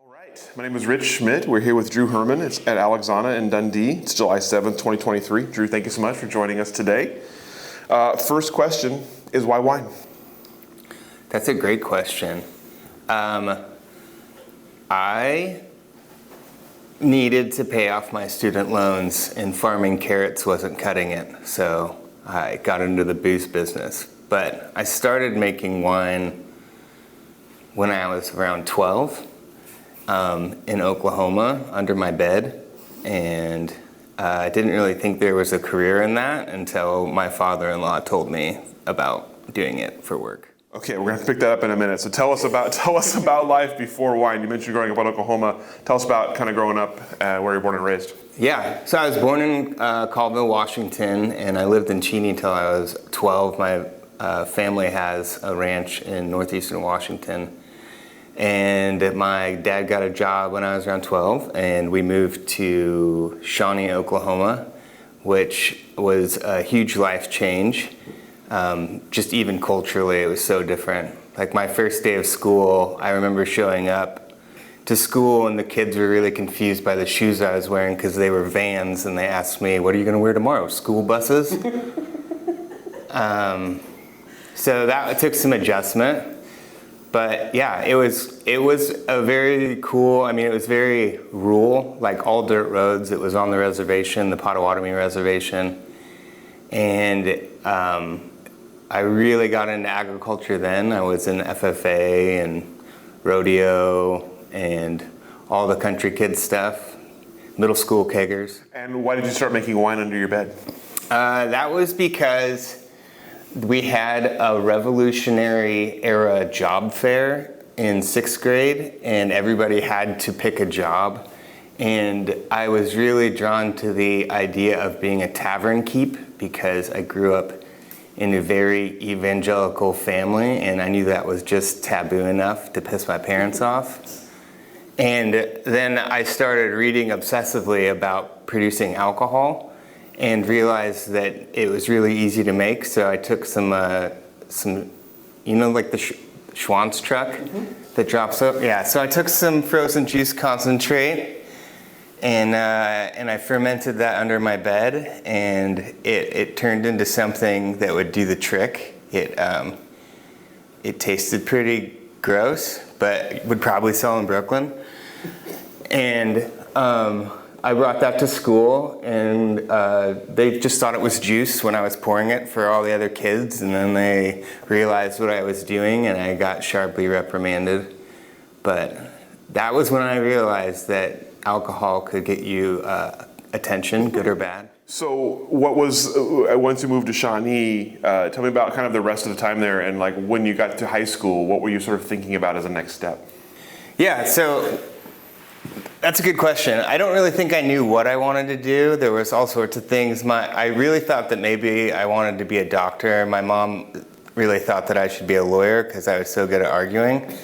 All right, my name is Rich Schmidt. We're here with Drew Herman. It's at Alexana in Dundee. It's July 7th, 2023. Drew, thank you so much for joining us today. First question is, why wine? That's a great question. I needed to pay off my student loans, and farming carrots wasn't cutting it, so I got into the booze business. But I started making wine when I was around 12 in Oklahoma under my bed, and I didn't really think there was a career in that until my father-in-law told me about doing it for work. Okay, we're going to pick that up in a minute. So tell us about life before wine. You mentioned growing up in Oklahoma. Tell us about kind of growing up where you were born and raised. Yeah, so I was born in Colville, Washington, and I lived in Cheney until I was 12. My family has a ranch in northeastern Washington. And my dad got a job when I was around 12, and we moved to Shawnee, Oklahoma, which was a huge life change. Just even culturally, it was so different. Like my first day of school, I remember showing up to school and the kids were really confused by the shoes I was wearing because they were Vans, and they asked me, "What are you going to wear tomorrow? School buses?" So that took some adjustment. But yeah, it was a very cool, it was very rural, like all dirt roads. It was on the reservation, the Potawatomi Reservation. And I really got into agriculture then. I was in FFA and rodeo and all the country kids stuff, middle school keggers. And why did you start making wine under your bed? That was because we had a Revolutionary era job fair in 6th grade, and everybody had to pick a job. And I was really drawn to the idea of being a tavern keep because I grew up in a very evangelical family, and I knew that was just taboo enough to piss my parents off. And then I started reading obsessively about producing alcohol and realized that it was really easy to make. So I took some like the Schwann's truck that drops up. Yeah, so I took some frozen juice concentrate and I fermented that under my bed, and it turned into something that would do the trick. It tasted pretty gross, but would probably sell in Brooklyn. And I brought that to school, and they just thought it was juice when I was pouring it for all the other kids, and then they realized what I was doing, and I got sharply reprimanded. But that was when I realized that alcohol could get you attention, good or bad. So what was, once you moved to Shawnee, tell me about kind of the rest of the time there, and like when you got to high school, what were you sort of thinking about as a next step? Yeah, so that's a good question. I don't really think I knew what I wanted to do. There was all sorts of things. I really thought that maybe I wanted to be a doctor. My mom really thought that I should be a lawyer because I was so good at arguing.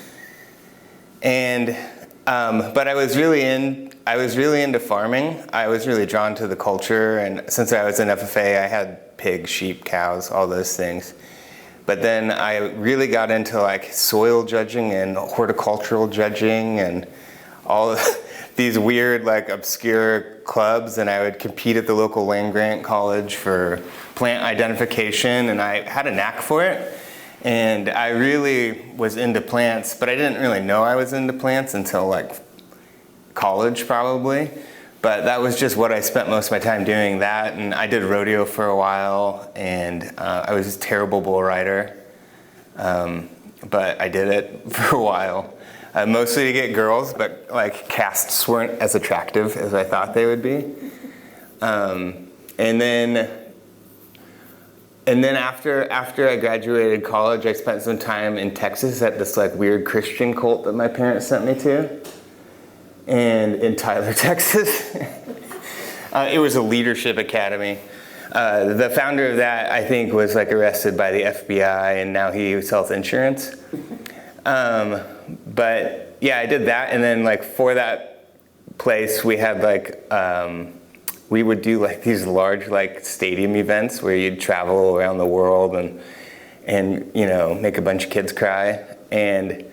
And but I was really into farming. I was really drawn to the culture, and since I was in FFA, I had pigs, sheep, cows, all those things. But then I really got into like soil judging and horticultural judging and all these weird, like, obscure clubs, and I would compete at the local land-grant college for plant identification, and I had a knack for it. And I really was into plants, but I didn't really know I was into plants until, like, college, probably. But that was just what I spent most of my time doing, that, and I did rodeo for a while, and I was a terrible bull rider, but I did it for a while. Mostly to get girls, but like casts weren't as attractive as I thought they would be. And then after I graduated college, I spent some time in Texas at this like weird Christian cult that my parents sent me to, and in Tyler, Texas. It was a leadership academy. The founder of that, I think, was like arrested by the FBI, and now he sells insurance. But yeah, I did that, and then like for that place, we had like we would do like these large like stadium events where you'd travel around the world and make a bunch of kids cry. And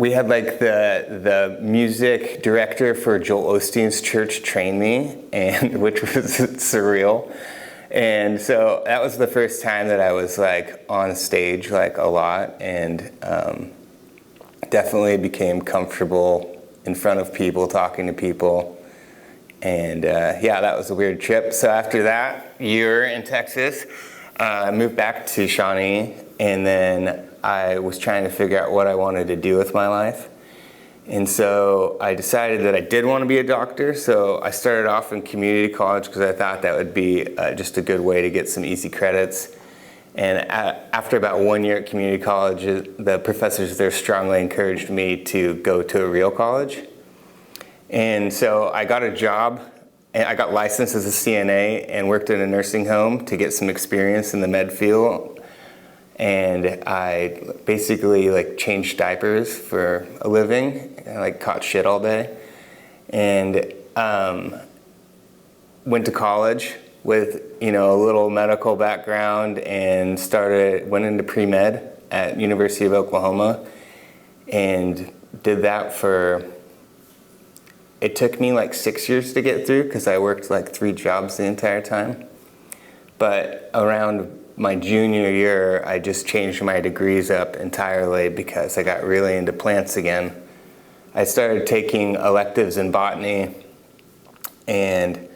we had like the music director for Joel Osteen's church train me, and which was surreal. And so that was the first time that I was like on stage like a lot, and definitely became comfortable in front of people, talking to people. And yeah, that was a weird trip. So after that year in Texas, I moved back to Shawnee, and then I was trying to figure out what I wanted to do with my life. And so I decided that I did want to be a doctor, so I started off in community college because I thought that would be just a good way to get some easy credits. And after about 1 year at community college, the professors there strongly encouraged me to go to a real college. And so I got a job, and I got licensed as a CNA and worked in a nursing home to get some experience in the med field. And I basically like changed diapers for a living. I like caught shit all day. And went to college with, you know, a little medical background, and went into pre-med at University of Oklahoma, and did that it took me like 6 years to get through because I worked like 3 jobs the entire time. But around my junior year, I just changed my degrees up entirely because I got really into plants again. I started taking electives in botany, and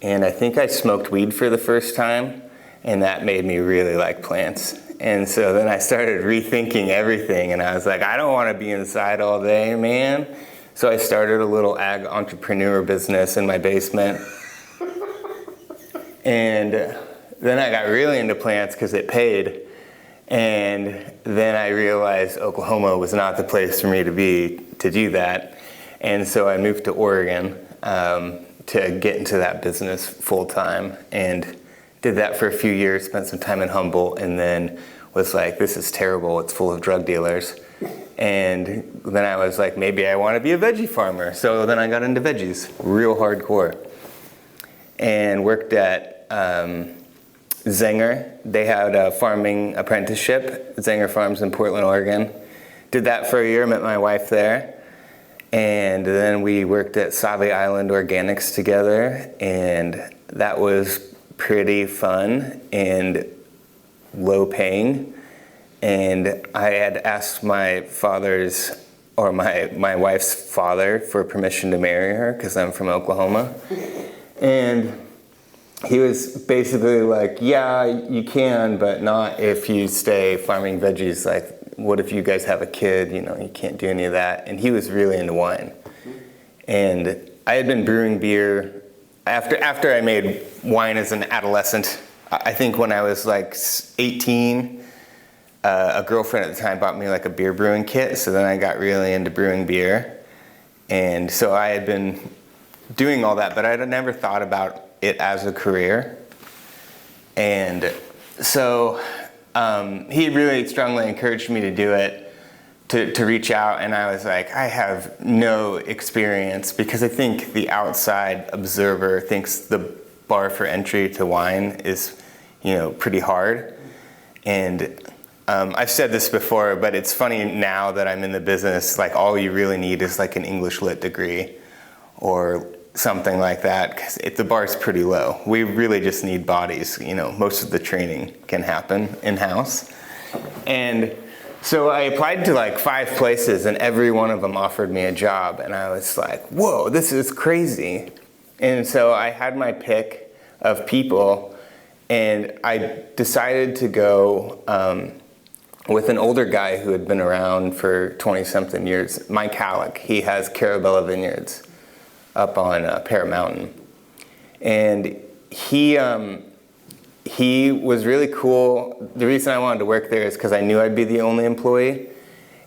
I think I smoked weed for the first time, and that made me really like plants. And so then I started rethinking everything, and I was like, I don't want to be inside all day, man. So I started a little ag entrepreneur business in my basement. And then I got really into plants because it paid. And then I realized Oklahoma was not the place for me to do that. And so I moved to Oregon to get into that business full time, and did that for a few years, spent some time in Humboldt, and then was like, this is terrible, it's full of drug dealers. And then I was like, maybe I want to be a veggie farmer. So then I got into veggies, real hardcore. And worked at Zenger. They had a farming apprenticeship, Zenger Farms in Portland, Oregon. Did that for a year, met my wife there. And then we worked at Save Island Organics together, and that was pretty fun and low paying. And I had asked my my wife's father for permission to marry her because I'm from Oklahoma. And he was basically like, yeah, you can, but not if you stay farming veggies. Like, what if you guys have a kid? You know, you can't do any of that. And he was really into wine. And I had been brewing beer after I made wine as an adolescent. I think when I was like 18, a girlfriend at the time bought me like a beer brewing kit. So then I got really into brewing beer. And so I had been doing all that, but I had never thought about it as a career. And so he really strongly encouraged me to do it, to reach out, and I was like, I have no experience, because I think the outside observer thinks the bar for entry to wine is, you know, pretty hard. And I've said this before, but it's funny now that I'm in the business, like all you really need is like an English lit degree or something like that, because the bar is pretty low. We really just need bodies. You know, most of the training can happen in-house. And so I applied to like 5 places, and every one of them offered me a job. And I was like, whoa, this is crazy. And so I had my pick of people, and I decided to go with an older guy who had been around for 20-something years, Mike Halleck. He has Carabella Vineyards up on Pear Mountain. And he was really cool. The reason I wanted to work there is because I knew I'd be the only employee.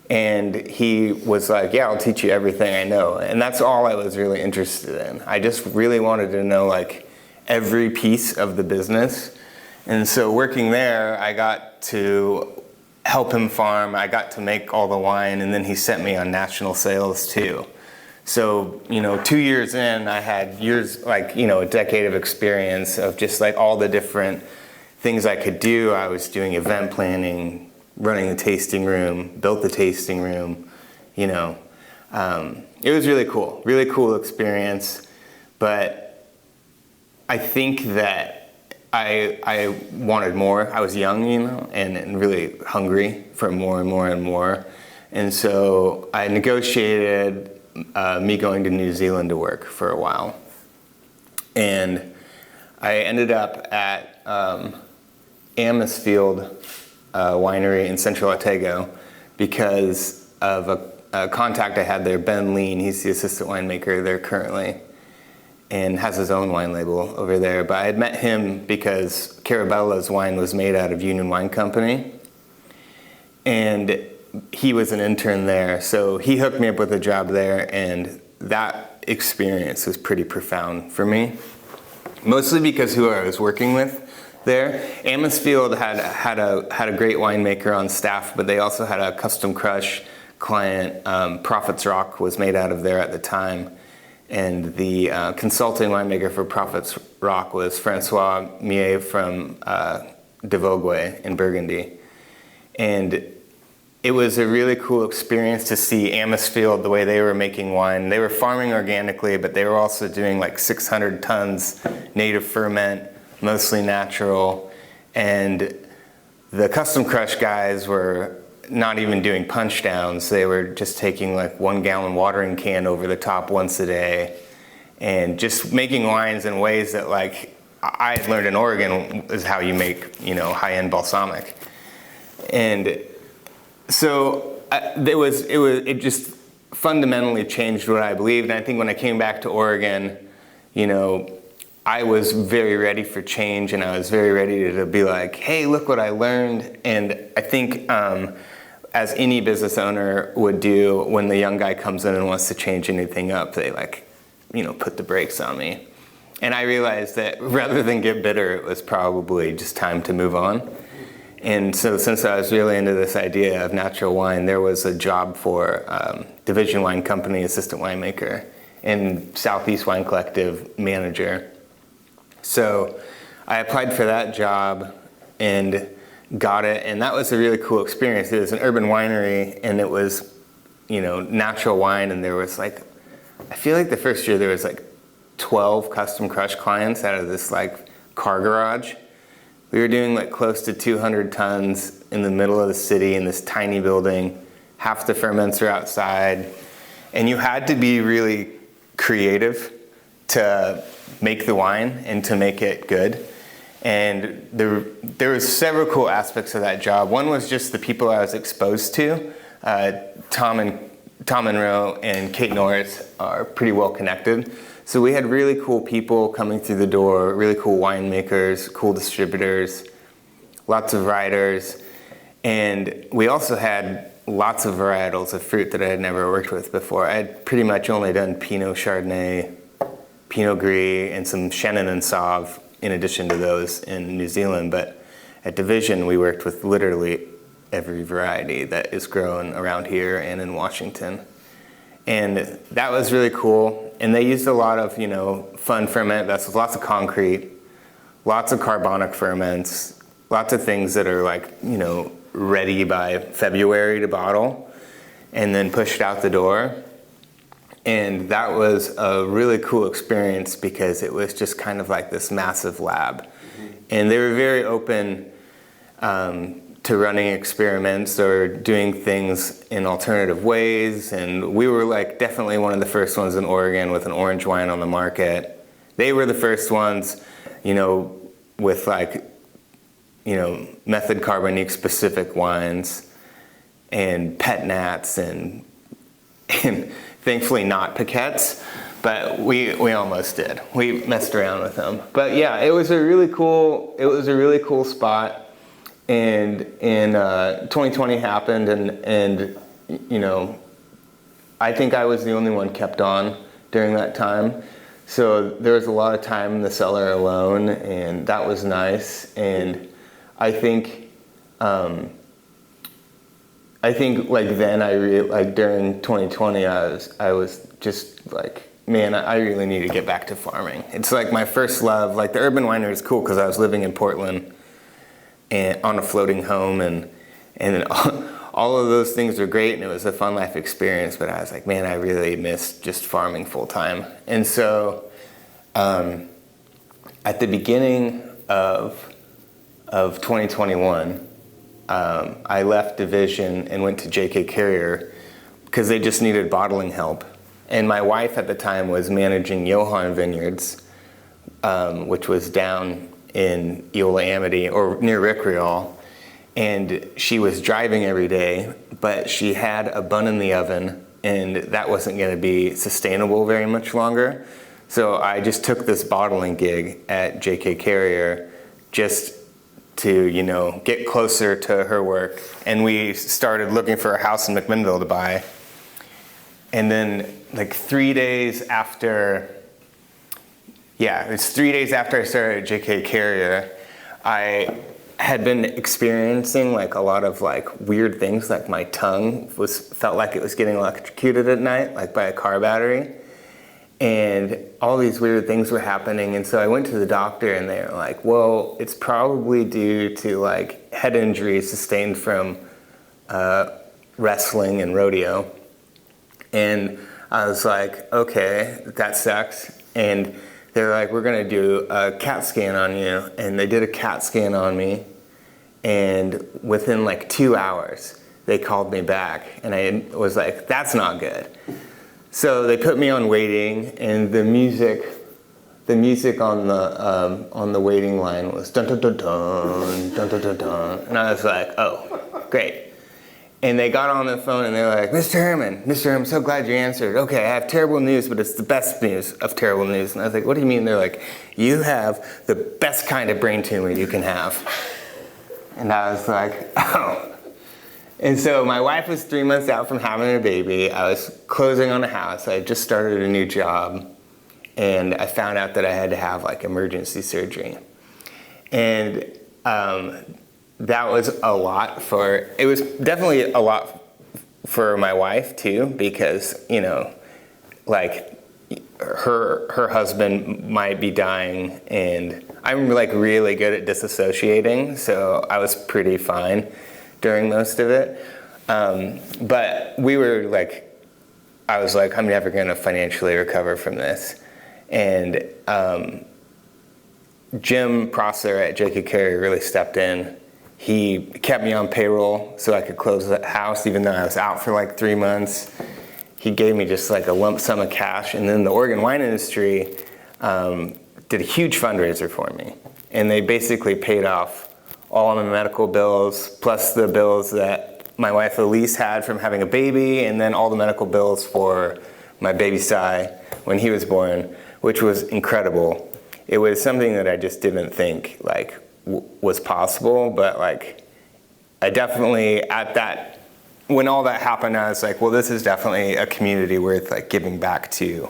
And he was like, yeah, I'll teach you everything I know. And that's all I was really interested in. I just really wanted to know like every piece of the business. And so working there, I got to help him farm. I got to make all the wine, and then he sent me on national sales too. So, you know, 2 years in, I had years, like, you know, a decade of experience of just like all the different things I could do. I was doing event planning, running the tasting room, built the tasting room, you know. It was really cool experience, but I think that I wanted more. I was young, you know, and really hungry for more and more and more. And so I negotiated me going to New Zealand to work for a while. And I ended up at Amasfield Winery in Central Otago because of a contact I had there, Ben Lean. He's the assistant winemaker there currently and has his own wine label over there. But I had met him because Carabella's wine was made out of Union Wine Company. And he was an intern there, so he hooked me up with a job there, and that experience was pretty profound for me. Mostly because who I was working with there. Amasfield had a great winemaker on staff, but they also had a custom crush client. Prophet's Rock was made out of there at the time, and the consulting winemaker for Prophet's Rock was Francois Millet from de Vogüé in Burgundy. And it was a really cool experience to see Amasfield, the way they were making wine. They were farming organically, but they were also doing like 600 tons native ferment, mostly natural. And the custom crush guys were not even doing punch downs. They were just taking like 1 gallon watering can over the top once a day and just making wines in ways that, like, I had learned in Oregon is how you make, you know, high-end balsamic. And so it just fundamentally changed what I believed. And I think when I came back to Oregon, you know, I was very ready for change, and I was very ready to be like, hey, look what I learned. And I think as any business owner would do when the young guy comes in and wants to change anything up, they, like, you know, put the brakes on me. And I realized that rather than get bitter, it was probably just time to move on. And so since I was really into this idea of natural wine, there was a job for Division Wine Company assistant winemaker and Southeast Wine Collective manager. So I applied for that job and got it, and that was a really cool experience. It was an urban winery, and it was, you know, natural wine, and there was like, I feel like the first year there was like 12 custom crush clients out of this like car garage. We were doing like close to 200 tons in the middle of the city in this tiny building. Half the ferments are outside. And you had to be really creative to make the wine and to make it good. And there was several cool aspects of that job. One was just the people I was exposed to. Tom Monroe and Kate Norris are pretty well connected. So we had really cool people coming through the door, really cool winemakers, cool distributors, lots of riders. And we also had lots of varietals of fruit that I had never worked with before. I had pretty much only done Pinot Chardonnay, Pinot Gris, and some Chenin and Sauve in addition to those in New Zealand. But at Division, we worked with literally every variety that is grown around here and in Washington. And that was really cool. And they used a lot of, you know, fun ferment vessels, lots of concrete, lots of carbonic ferments, lots of things that are like, you know, ready by February to bottle and then pushed out the door. And that was a really cool experience because it was just kind of like this massive lab. And they were very open to running experiments or doing things in alternative ways. And we were like definitely one of the first ones in Oregon with an orange wine on the market. They were the first ones, you know, with like, you know, method carbonique specific wines and pet nats and thankfully not piquettes, but we almost did. We messed around with them. But yeah, it was a really cool spot. And 2020 happened, and you know, I think I was the only one kept on during that time. So there was a lot of time in the cellar alone, and that was nice. And I think like then like during 2020, I was just like, man, I really need to get back to farming. It's like my first love. Like the urban winery is cool because I was living in Portland and on a floating home, and then all of those things were great, and it was a fun life experience, but I was like, man, I really miss just farming full time. And so at the beginning of 2021, I left division and went to JK Carrier because they just needed bottling help. And my wife at the time was managing Johann Vineyards, which was down in Eola Amity or near Rickreall. And she was driving every day, but she had a bun in the oven, and that wasn't going to be sustainable very much longer. So I just took this bottling gig at JK Carrier just to, you know, get closer to her work. And we started looking for a house in McMinnville to buy. And then like 3 days after, it was 3 days after I started at JK Carrier, I had been experiencing like a lot of like weird things, like my tongue felt like it was getting electrocuted at night, like by a car battery. And all these weird things were happening. And so I went to the doctor, and they were like, well, it's probably due to like head injuries sustained from wrestling and rodeo. And I was like, okay, that sucks. And they're like, we're gonna do a CAT scan on you. And they did a CAT scan on me. And within like 2 hours, they called me back. And I was like, that's not good. So they put me on waiting, and the music on the waiting line was dun dun dun dun dun dun dun dun, and I was like, oh, great. And they got on the phone, and they were like, Mr. Herman, I'm so glad you answered. Okay, I have terrible news, but it's the best news of terrible news. And I was like, what do you mean? They're like, you have the best kind of brain tumor you can have. And I was like, oh. And so my wife was 3 months out from having a baby. I was closing on a house. I had just started a new job, and I found out that I had to have like emergency surgery. And that was a lot it was definitely a lot for my wife too, because, you know, like her husband might be dying, and I'm like really good at disassociating, so I was pretty fine during most of it. But we were like, I was like, I'm never gonna financially recover from this. And Jim Prosser at JK Carrier really stepped in. He kept me on payroll so I could close the house even though I was out for like 3 months. He gave me just like a lump sum of cash. And then the Oregon wine industry did a huge fundraiser for me. And they basically paid off all of my medical bills, plus the bills that my wife Elise had from having a baby, and then all the medical bills for my baby Sai when he was born, which was incredible. It was something that I just didn't think like was possible, but like I definitely when all that happened, I was like, well, this is definitely a community worth like giving back to,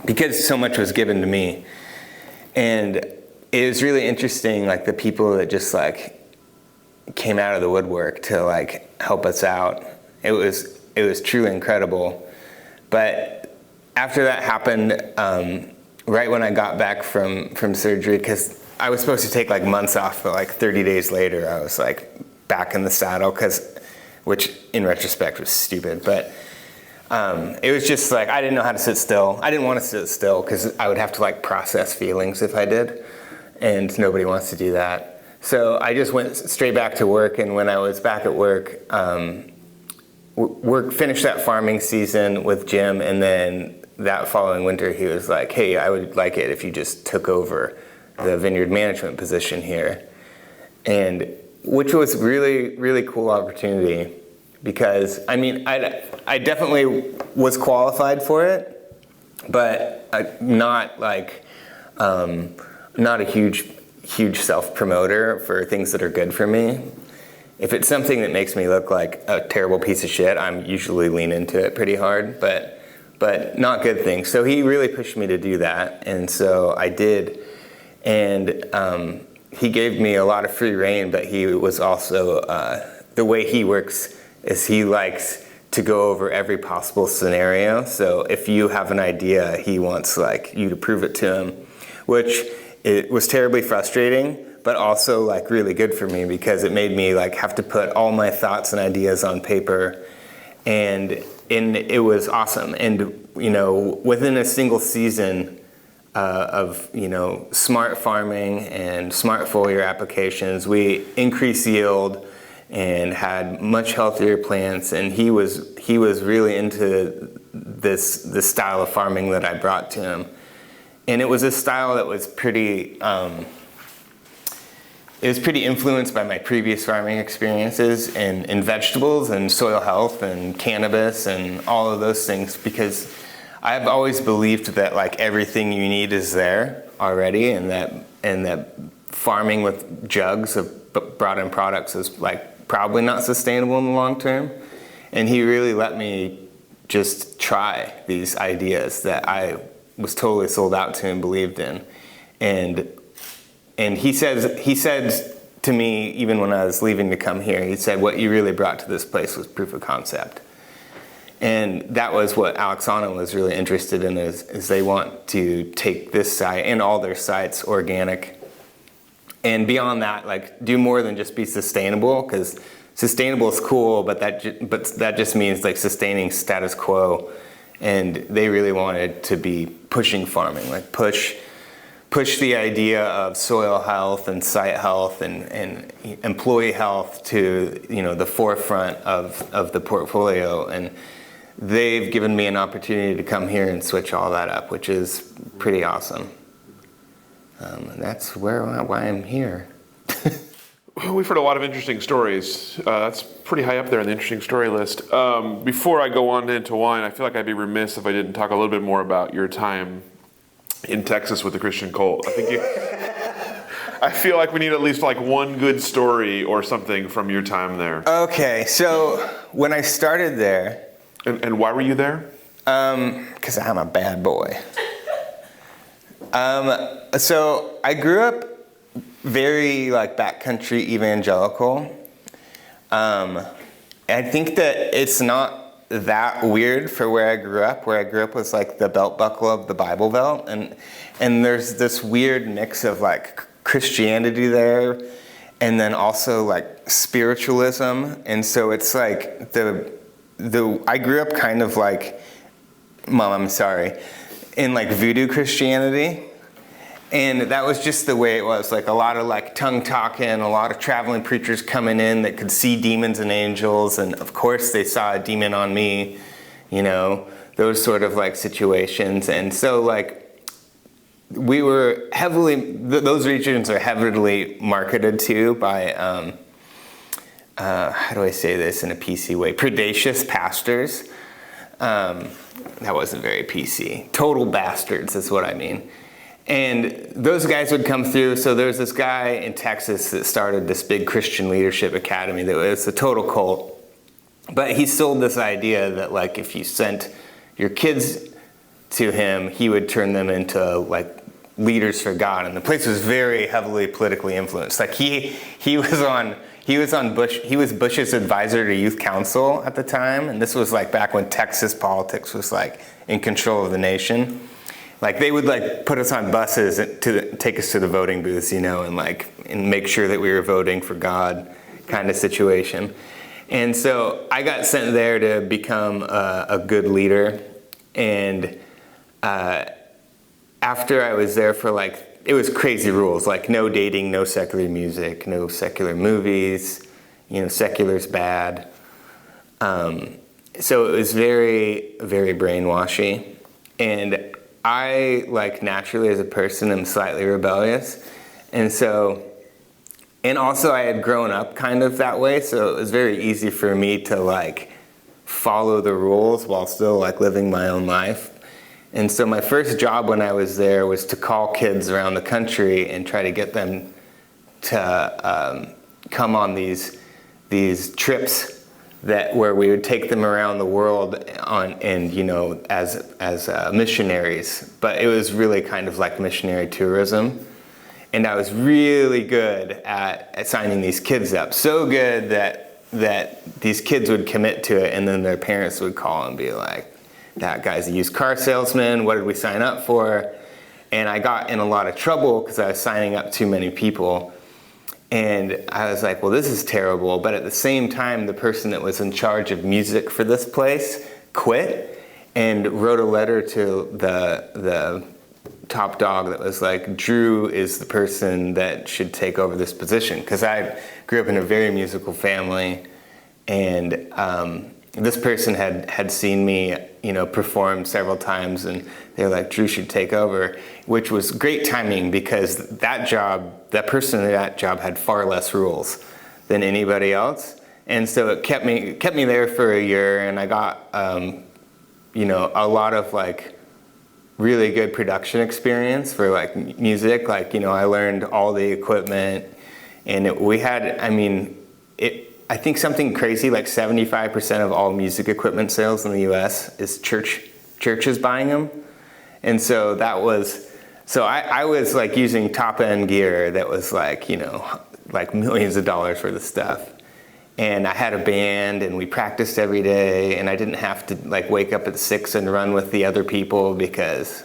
because so much was given to me. And it was really interesting, like the people that just like came out of the woodwork to like help us out. It was truly incredible. But after that happened, right when I got back from surgery, because I was supposed to take like months off, but like 30 days later, I was like back in the saddle, which in retrospect was stupid, but it was just like, I didn't know how to sit still. I didn't want to sit still because I would have to like process feelings if I did, and nobody wants to do that. So I just went straight back to work, and when I was back at work, finished that farming season with Jim, and then that following winter he was like, hey, I would like it if you just took over the vineyard management position here. And which was really, really cool opportunity, because I mean, I definitely was qualified for it, but not like, not a huge self-promoter for things that are good for me. If it's something that makes me look like a terrible piece of shit, I'm usually lean into it pretty hard, but not good things. So he really pushed me to do that, and so I did. And he gave me a lot of free rein, but he was also, the way he works is he likes to go over every possible scenario. So if you have an idea, he wants like you to prove it to him, which it was terribly frustrating, but also like really good for me because it made me like have to put all my thoughts and ideas on paper, and it was awesome. And within a single season of smart farming and smart foliar applications, we increased yield and had much healthier plants. And he was really into this style of farming that I brought to him. And it was a style that was pretty influenced by my previous farming experiences in vegetables and soil health and cannabis and all of those things, because I've always believed that like everything you need is there already, and that farming with jugs of brought in products is like probably not sustainable in the long term. And he really let me just try these ideas that I was totally sold out to and believed in. And he said to me, even when I was leaving to come here, he said, what you really brought to this place was proof of concept. And that was what Alexana was really interested in, is they want to take this site and all their sites organic. And beyond that, like do more than just be sustainable, because sustainable is cool, but that just means like sustaining status quo. And they really wanted to be pushing farming, like push the idea of soil health and site health and employee health to the forefront of the portfolio. And they've given me an opportunity to come here and switch all that up, which is pretty awesome. And that's why I'm here. We've heard a lot of interesting stories. That's pretty high up there on the interesting story list. Before I go on into wine, I feel like I'd be remiss if I didn't talk a little bit more about your time in Texas with the Christian cult. I feel like we need at least like one good story or something from your time there. Okay, so when I started there... And why were you there? Because I'm a bad boy. So I grew up very like backcountry evangelical. I think that it's not that weird for where I grew up. Where I grew up was like the belt buckle of the Bible Belt, and there's this weird mix of like Christianity there, and then also like spiritualism. And so it's like I grew up kind of like, Mom, I'm sorry, in like voodoo Christianity. And that was just the way it was, like a lot of like tongue talking, a lot of traveling preachers coming in that could see demons and angels, and of course they saw a demon on me, those sort of like situations. And so like we were those regions are heavily marketed to by, how do I say this in a PC way, predacious pastors. That wasn't very PC. Total bastards is what I mean. And those guys would come through. So there's this guy in Texas that started this big Christian leadership academy that was a total cult. But he sold this idea that like if you sent your kids to him, he would turn them into like leaders for God. And the place was very heavily politically influenced. Like he was Bush's advisor to youth council at the time. And this was like back when Texas politics was like in control of the nation. Like they would like put us on buses to take us to the voting booths, and make sure that we were voting for God, kind of situation. And so I got sent there to become a good leader. And after I was there for like, it was crazy rules, like no dating, no secular music, no secular movies, secular's bad. So it was very, very brainwashy. And I, like, naturally as a person am slightly rebellious. And also I had grown up kind of that way, so it was very easy for me to, like, follow the rules while still, like, living my own life. And so my first job when I was there was to call kids around the country and try to get them to come on these trips where we would take them around the world as missionaries. But it was really kind of like missionary tourism. And I was really good at signing these kids up. So good that these kids would commit to it, and then their parents would call and be like, that guy's a used car salesman, what did we sign up for? And I got in a lot of trouble because I was signing up too many people. And I was like, well, this is terrible. But at the same time, the person that was in charge of music for this place quit and wrote a letter to the top dog that was like, Drew is the person that should take over this position. Because I grew up in a very musical family, and this person had seen me, perform several times, and they were like, Drew should take over, which was great timing because that person in that job had far less rules than anybody else. And so it kept me there for a year, and I got, a lot of like really good production experience for like music. Like, I learned all the equipment, and I think something crazy like 75% of all music equipment sales in the US is churches buying them. And so I was like using top end gear that was like, like millions of dollars worth of stuff. And I had a band, and we practiced every day, and I didn't have to like wake up at 6 and run with the other people because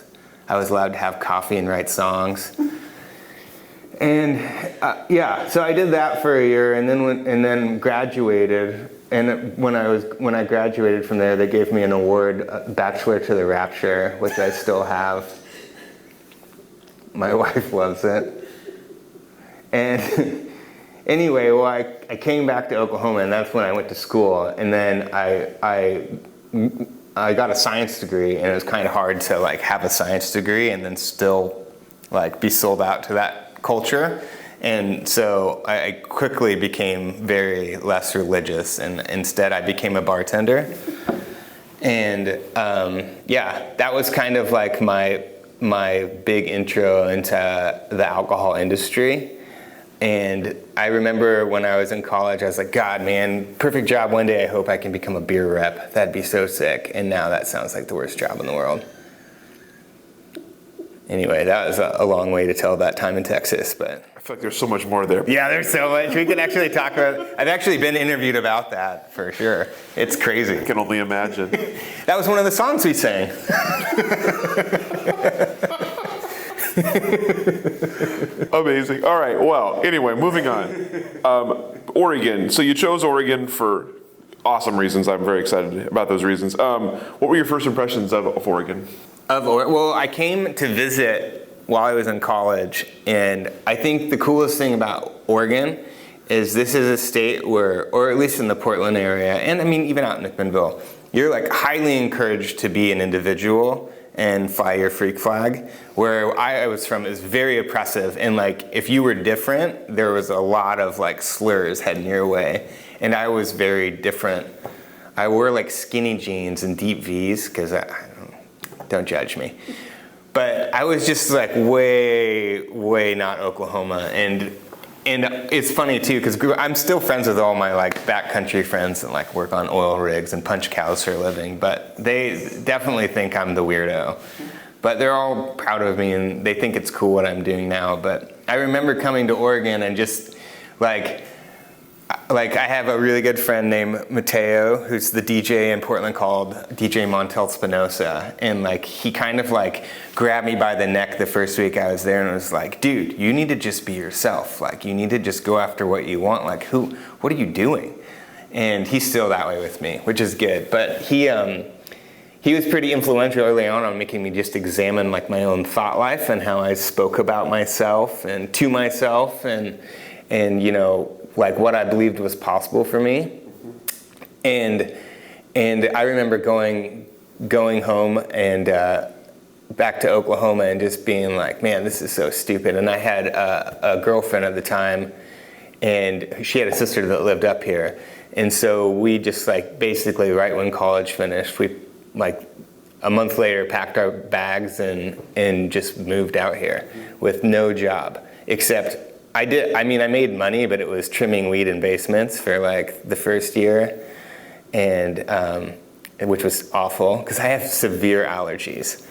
I was allowed to have coffee and write songs. And so I did that for a year, and then graduated. And when I graduated from there, they gave me an award, Bachelor to the Rapture, which I still have. My wife loves it. And anyway, I came back to Oklahoma, and that's when I went to school. And then I got a science degree, and it was kind of hard to like have a science degree and then still like be sold out to that culture. And so I quickly became very less religious, and instead I became a bartender. And that was kind of like my big intro into the alcohol industry. And I remember when I was in college, I was like, God, man, perfect job. One day I hope I can become a beer rep. That'd be so sick. And now that sounds like the worst job in the world. Anyway, that was a long way to tell that time in Texas, but I feel like there's so much more there. yeah, there's so much. We could actually talk about it. I've actually been interviewed about that for sure. It's crazy. I can only imagine. That was one of the songs we sang. Amazing. All right. Well, anyway, moving on. Oregon. So you chose Oregon for awesome reasons. I'm very excited about those reasons. What were your first impressions of Oregon? Well, I came to visit while I was in college, and I think the coolest thing about Oregon is this is a state where, or at least in the Portland area, and I mean even out in Newberg, you're like highly encouraged to be an individual and fly your freak flag. Where I was from is very oppressive, and like if you were different, there was a lot of like slurs heading your way, and I was very different. I wore like skinny jeans and deep V's because don't judge me. But I was just like way not Oklahoma. And it's funny too, because I'm still friends with all my like backcountry friends that like work on oil rigs and punch cows for a living, but they definitely think I'm the weirdo. But they're all proud of me, and they think it's cool what I'm doing now. But I remember coming to Oregon and just like I have a really good friend named Mateo, who's the DJ in Portland called DJ Montel Spinoza. And like, he kind of like grabbed me by the neck the first week I was there and was like, dude, you need to just be yourself. Like, you need to just go after what you want. Like, what are you doing? And he's still that way with me, which is good. But he was pretty influential early on making me just examine like my own thought life and how I spoke about myself and to myself and like what I believed was possible for me. And I remember going home and back to Oklahoma and just being like, man, this is so stupid. And I had a girlfriend at the time, and she had a sister that lived up here. And so we just like basically right when college finished, we like a month later packed our bags and just moved out here with no job, except I made money, but it was trimming weed in basements for like the first year, and which was awful because I have severe allergies.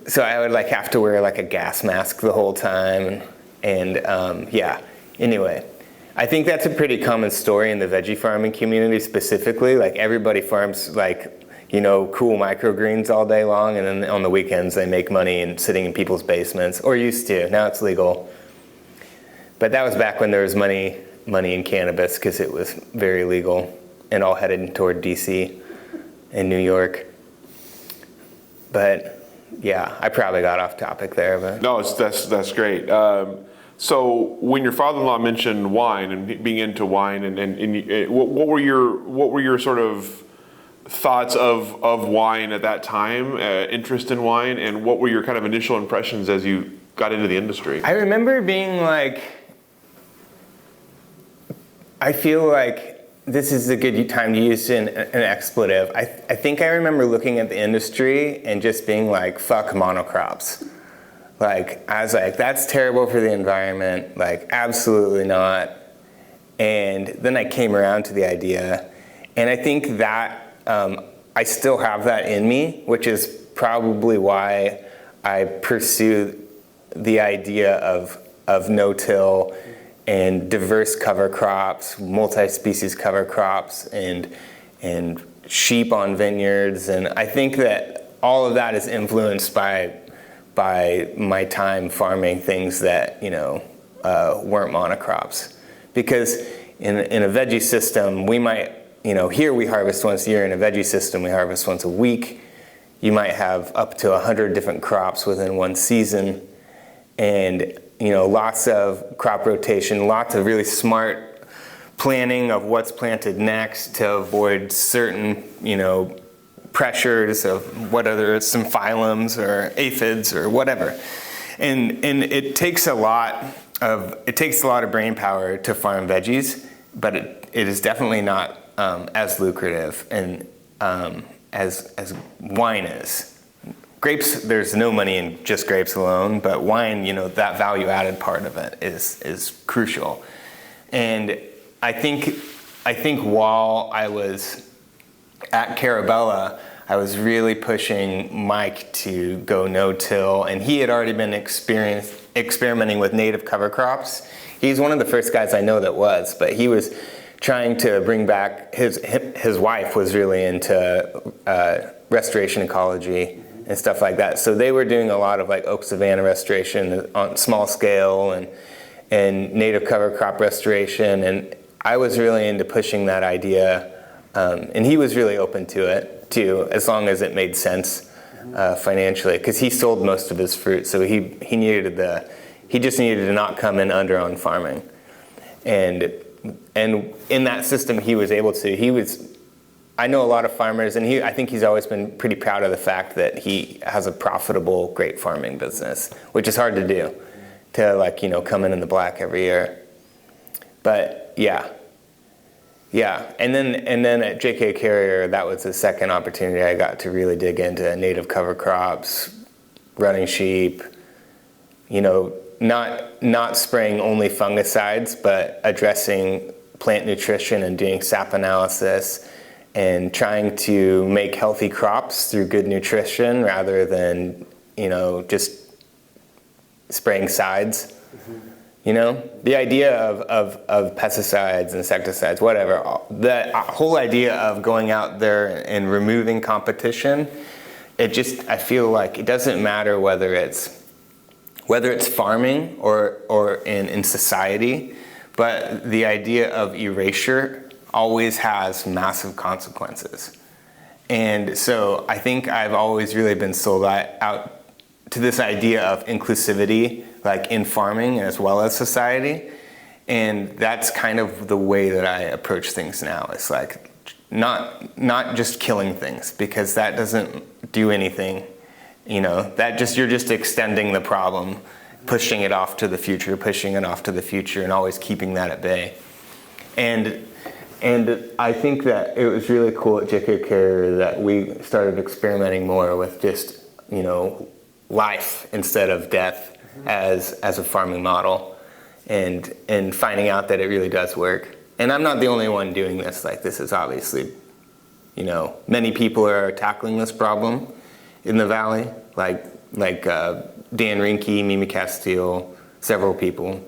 So I would like have to wear like a gas mask the whole time, and anyway, I think that's a pretty common story in the veggie farming community specifically. Like everybody farms like, cool microgreens all day long, and then on the weekends they make money and sitting in people's basements, or used to. Now it's legal. But that was back when there was money in cannabis, because it was very legal and all headed toward DC and New York. But yeah, I probably got off topic there. But No, that's great. So when your father-in-law mentioned wine and being into wine, and what were your sort of thoughts of wine at that time, interest in wine, and what were your kind of initial impressions as you got into the industry? I remember being like, I feel like this is a good time to use an expletive. I think I remember looking at the industry and just being like, fuck monocrops. Like, I was like, that's terrible for the environment. Like, absolutely not. And then I came around to the idea. And I think that I still have that in me, which is probably why I pursue the idea of no-till and diverse cover crops, multi-species cover crops, and sheep on vineyards. And I think that all of that is influenced by my time farming things that, weren't monocrops. Because in a veggie system, we might, here we harvest once a year. In a veggie system, we harvest once a week. You might have up to 100 different crops within one season. And lots of crop rotation, lots of really smart planning of what's planted next to avoid certain, pressures of whether it's some phylums or aphids or whatever. And it takes a lot of brain power to farm veggies, but it is definitely not as lucrative and as wine is. Grapes, there's no money in just grapes alone, but wine, that value added part of it is crucial. And I think while I was at Carabella, I was really pushing Mike to go no-till, and he had already been experimenting with native cover crops. He's one of the first guys I know that was, but he was trying to bring back, his wife was really into restoration ecology and stuff like that. So they were doing a lot of like oak savanna restoration on small scale and native cover crop restoration. And I was really into pushing that idea. And he was really open to it too, as long as it made sense financially, because he sold most of his fruit. So he just needed to not come in under on farming. And in that system, he was able to, I know a lot of farmers, and I think he's always been pretty proud of the fact that he has a profitable grape farming business, which is hard to do, to come in the black every year. But yeah. And then at J.K. Carrier, that was the second opportunity I got to really dig into native cover crops, running sheep, not spraying only fungicides, but addressing plant nutrition and doing sap analysis, and trying to make healthy crops through good nutrition rather than, just spraying sides. The idea of pesticides, insecticides, whatever, the whole idea of going out there and removing competition, I feel like it doesn't matter whether it's farming or in society, but the idea of erasure always has massive consequences. And so I think I've always really been sold out to this idea of inclusivity, like in farming as well as society. And that's kind of the way that I approach things now. It's like not just killing things, because that doesn't do anything. You're just extending the problem, pushing it off to the future, and always keeping that at bay. And I think that it was really cool at JK Carrier that we started experimenting more with just, life instead of death as a farming model, and finding out that it really does work. And I'm not the only one doing this. Like, this is obviously, many people are tackling this problem in the valley, like Dan Rinke, Mimi Castile, several people.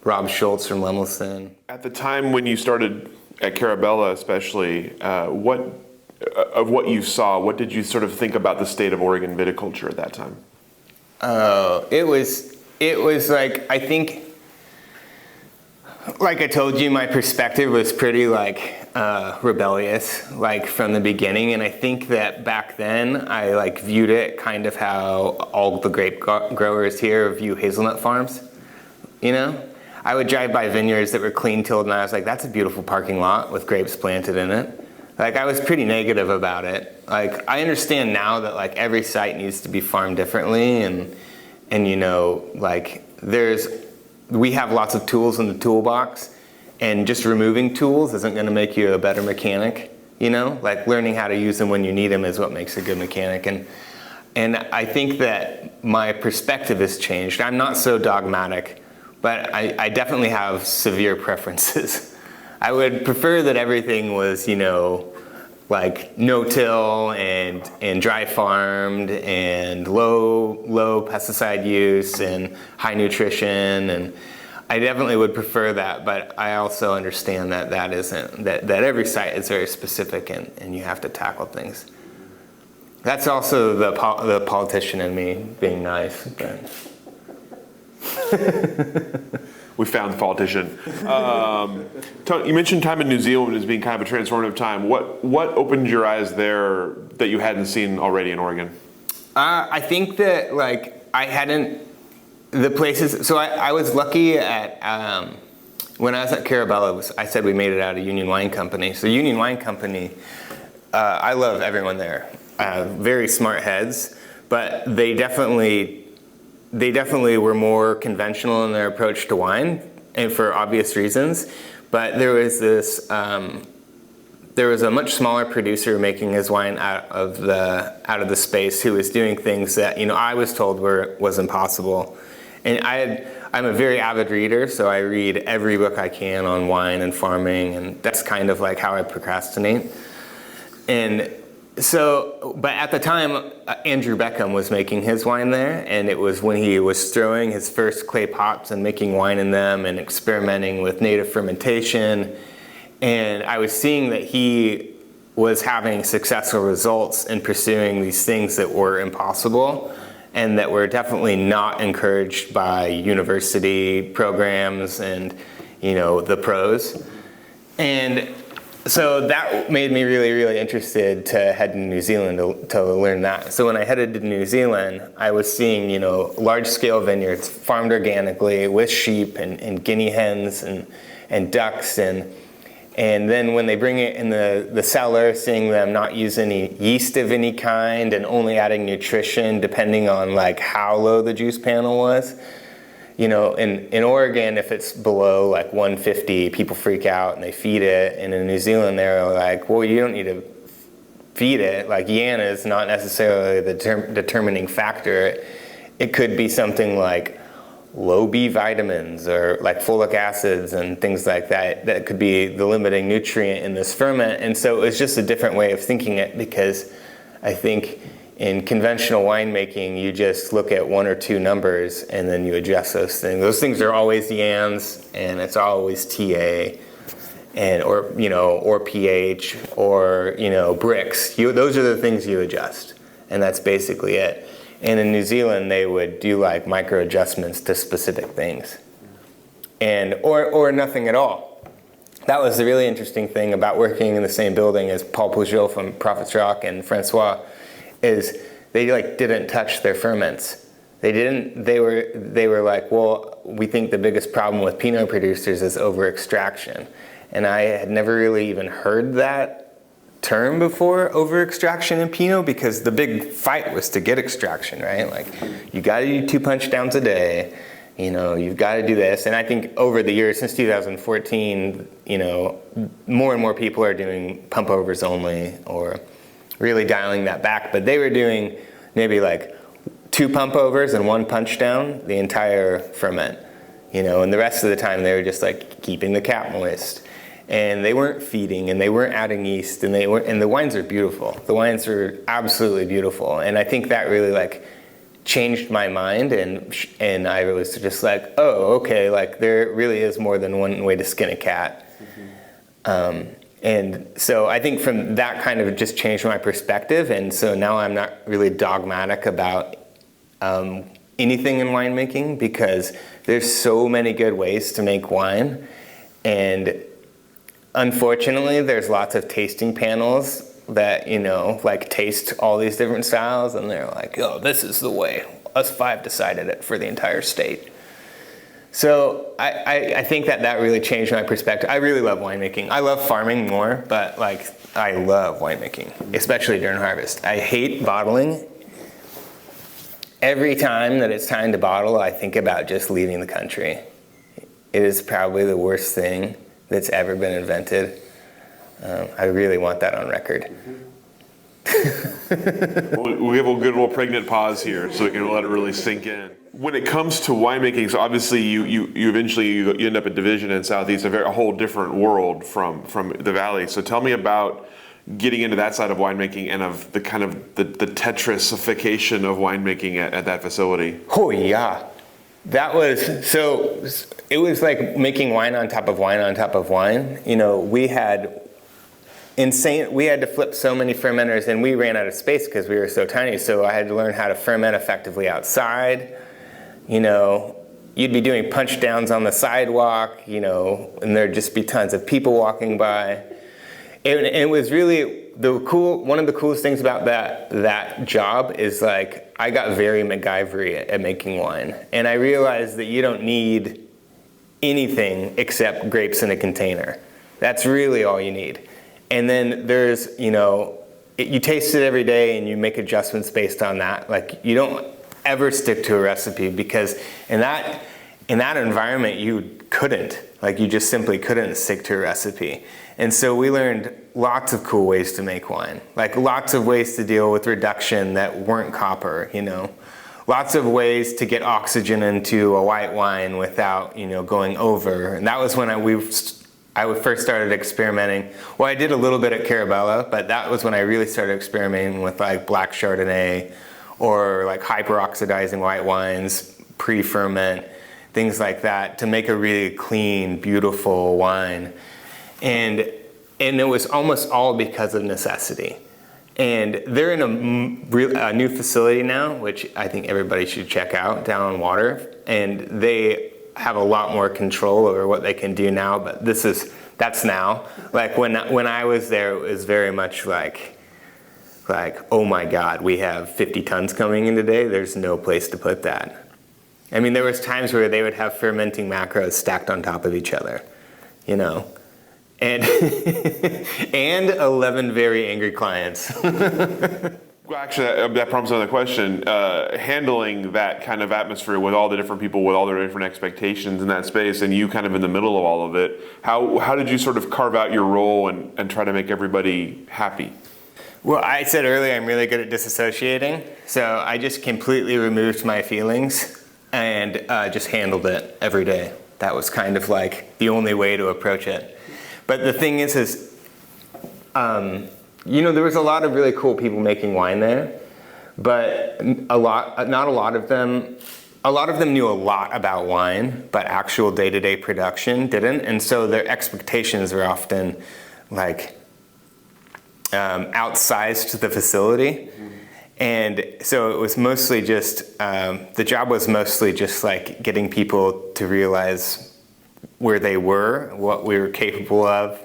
Rob Schultz from Lemelson. At the time when you started at Carabella, especially, what you saw, what did you sort of think about the state of Oregon viticulture at that time? Oh, it was like, I think Like I told you, my perspective was pretty rebellious, from the beginning, and I think that back then I viewed it kind of how all the grape growers here view hazelnut farms. I would drive by vineyards that were clean tilled, and I was like, "That's a beautiful parking lot with grapes planted in it." I was pretty negative about it. I understand now that every site needs to be farmed differently, and we have lots of tools in the toolbox, and just removing tools isn't going to make you a better mechanic. Learning how to use them when you need them is what makes a good mechanic. And I think that my perspective has changed. I'm not so dogmatic, but I definitely have severe preferences. I would prefer that everything was, no-till and dry farmed and low pesticide use and high nutrition, and I definitely would prefer that. But I also understand that that every site is very specific, and you have to tackle things. That's also the politician in me being nice. But. We found the politician. Tony, you mentioned time in New Zealand as being kind of a transformative time. What opened your eyes there that you hadn't seen already in Oregon? I think that I hadn't the places. So I was lucky at when I was at Carabella. I said we made it out of Union Wine Company. So Union Wine Company, I love everyone there. Very smart heads, but they definitely were more conventional in their approach to wine, and for obvious reasons. But there was a much smaller producer making his wine out of the space who was doing things that I was told was impossible. And I'm a very avid reader, so I read every book I can on wine and farming, and that's kind of how I procrastinate. And so, but at the time, Andrew Beckham was making his wine there, and it was when he was throwing his first clay pots and making wine in them and experimenting with native fermentation. And I was seeing that he was having successful results in pursuing these things that were impossible and that were definitely not encouraged by university programs and, the pros. And so that made me really, really interested to head to New Zealand to learn that. So when I headed to New Zealand, I was seeing, large-scale vineyards farmed organically with sheep and guinea hens and ducks. And then when they bring it in the cellar, seeing them not use any yeast of any kind and only adding nutrition depending on how low the juice panel was. In Oregon, if it's below 150, people freak out and they feed it. And in New Zealand, they're like, well, you don't need to feed it. Yana is not necessarily the determining factor. It could be something like low B vitamins or folic acids and things like that. That could be the limiting nutrient in this ferment. And so it's just a different way of thinking it, because I think in conventional winemaking, you just look at one or two numbers and then you adjust those things. Those things are always YANs, and it's always TA, or pH, or bricks. Those are the things you adjust, and that's basically it. And in New Zealand, they would do micro adjustments to specific things, or nothing at all. That was the really interesting thing about working in the same building as Paul Pujol from Prophet's Rock and Francois. Is they didn't touch their ferments. They were like, well, we think the biggest problem with Pinot producers is over extraction. And I had never really even heard that term before, over extraction in Pinot, because the big fight was to get extraction, right? You gotta do 2 punch downs a day, you've gotta do this. And I think over the years, since 2014, more and more people are doing pump overs only, or really dialing that back. But they were doing maybe 2 pump overs and 1 punch down the entire ferment, and the rest of the time they were just keeping the cap moist, and they weren't feeding, and they weren't adding yeast, and the wines are beautiful. The wines are absolutely beautiful, and I think that really changed my mind, and I was just oh, okay, there really is more than one way to skin a cat. Mm-hmm. And so I think from that kind of just changed my perspective, and so now I'm not really dogmatic about anything in winemaking, because there's so many good ways to make wine, And unfortunately, there's lots of tasting panels that, like taste all these different styles, and they're like, oh, this is the way. Us 5 decided it for the entire state. So I think that really changed my perspective. I really love winemaking. I love farming more, but like I love winemaking, especially during harvest. I hate bottling. Every time that it's time to bottle, I think about just leaving the country. It is probably the worst thing that's ever been invented. I really want that on record. We have a good little pregnant pause here so we can let it really sink in. When it comes to winemaking, so obviously you eventually you end up at Division in Southeast, a whole different world from the Valley. So tell me about getting into that side of winemaking and of the kind of the Tetrasification of winemaking at that facility. Oh yeah, that was, so it was like making wine on top of wine on top of wine. We had to flip so many fermenters, and we ran out of space because we were so tiny. So I had to learn how to ferment effectively outside. You'd be doing punch downs on the sidewalk, and there'd just be tons of people walking by. It was really one of the coolest things about that job is like I got very MacGyver at making wine, and I realized that you don't need anything except grapes in a container. That's really all you need. And then there's, you taste it every day and you make adjustments based on that. Like you don't ever stick to a recipe because in that environment you just simply couldn't stick to a recipe. And so we learned lots of cool ways to make wine, like lots of ways to deal with reduction that weren't copper, lots of ways to get oxygen into a white wine without, going over. And that was when I first started experimenting. Well, I did a little bit at Carabella, but that was when I really started experimenting with like black Chardonnay or like hyperoxidizing white wines, pre-ferment, things like that to make a really clean, beautiful wine. And it was almost all because of necessity. And they're in a new facility now, which I think everybody should check out, down on water. And they have a lot more control over what they can do now, but that's now. Like when I was there, it was very much like, oh my God, we have 50 tons coming in today. There's no place to put that. I mean, there was times where they would have fermenting macros stacked on top of each other, and and 11 very angry clients. Well, actually, that prompts another question. Handling that kind of atmosphere with all the different people, with all their different expectations in that space, and you kind of in the middle of all of it, how did you sort of carve out your role and try to make everybody happy? Well, I said earlier I'm really good at disassociating, so I just completely removed my feelings and just handled it every day. That was kind of like the only way to approach it. But the thing is there was a lot of really cool people making wine there, but not a lot of them knew a lot about wine, but actual day-to-day production didn't. And so their expectations were often like outsized to the facility. And so it was mostly just, the job was mostly just like getting people to realize where they were, what we were capable of,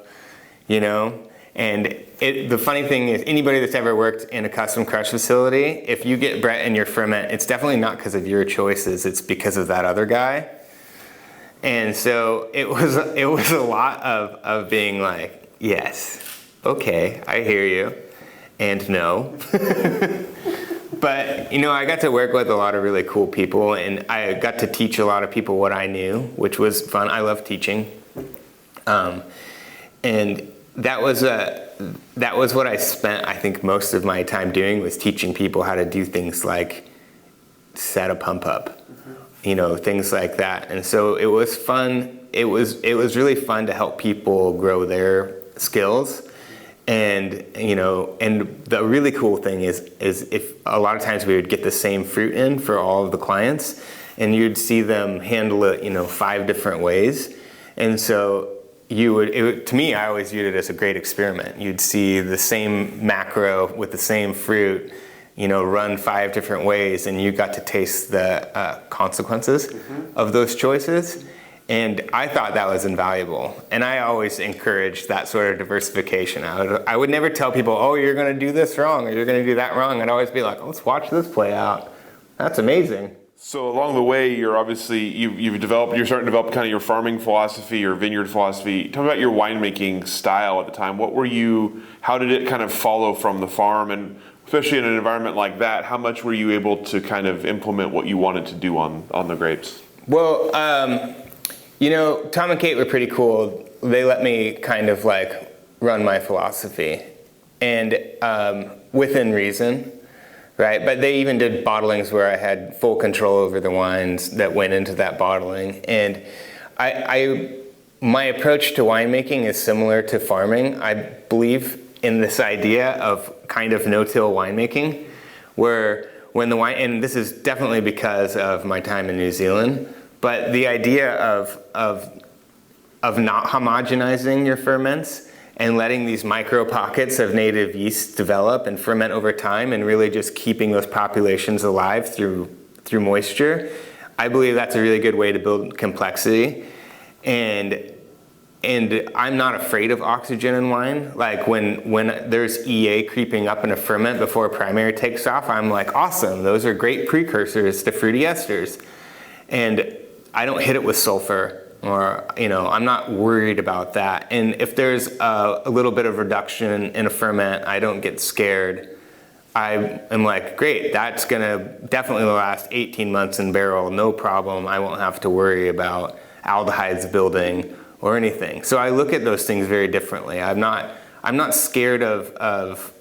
And the funny thing is, anybody that's ever worked in a custom crush facility, if you get Brett in your ferment, it's definitely not because of your choices, it's because of that other guy. And so it was a lot of being like, yes, okay, I hear you, and no. But, I got to work with a lot of really cool people, and I got to teach a lot of people what I knew, which was fun. I love teaching. And that was what I spent, I think, most of my time doing, was teaching people how to do things like set a pump up, things like that. And so it was fun. It was really fun to help people grow their skills. And and the really cool thing is if a lot of times we would get the same fruit in for all of the clients, and you'd see them handle it 5 different ways. And so to me, I always viewed it as a great experiment. You'd see the same macro with the same fruit, run 5 different ways, and you got to taste the consequences of those choices. And I thought that was invaluable. And I always encouraged that sort of diversification. I would never tell people, oh, you're going to do this wrong or you're going to do that wrong. I'd always be like, let's watch this play out. That's amazing. So along the way, you're obviously, you're starting to develop kind of your farming philosophy, your vineyard philosophy. Tell me about your winemaking style at the time. How did it kind of follow from the farm? And especially in an environment like that, how much were you able to kind of implement what you wanted to do on the grapes? Well, Tom and Kate were pretty cool. They let me kind of like run my philosophy and within reason, right? But they even did bottlings where I had full control over the wines that went into that bottling. And my approach to winemaking is similar to farming. I believe in this idea of kind of no-till winemaking, where when the wine, and this is definitely because of my time in New Zealand, but the idea of not homogenizing your ferments and letting these micro pockets of native yeast develop and ferment over time and really just keeping those populations alive through moisture, I believe that's a really good way to build complexity. And I'm not afraid of oxygen in wine. Like when there's EA creeping up in a ferment before primary takes off, I'm like, awesome, those are great precursors to fruity esters. And I don't hit it with sulfur, or I'm not worried about that. And if there's a little bit of reduction in a ferment, I don't get scared. I am like, great, that's gonna definitely last 18 months in barrel, no problem. I won't have to worry about aldehydes building or anything. So I look at those things very differently. I'm not scared of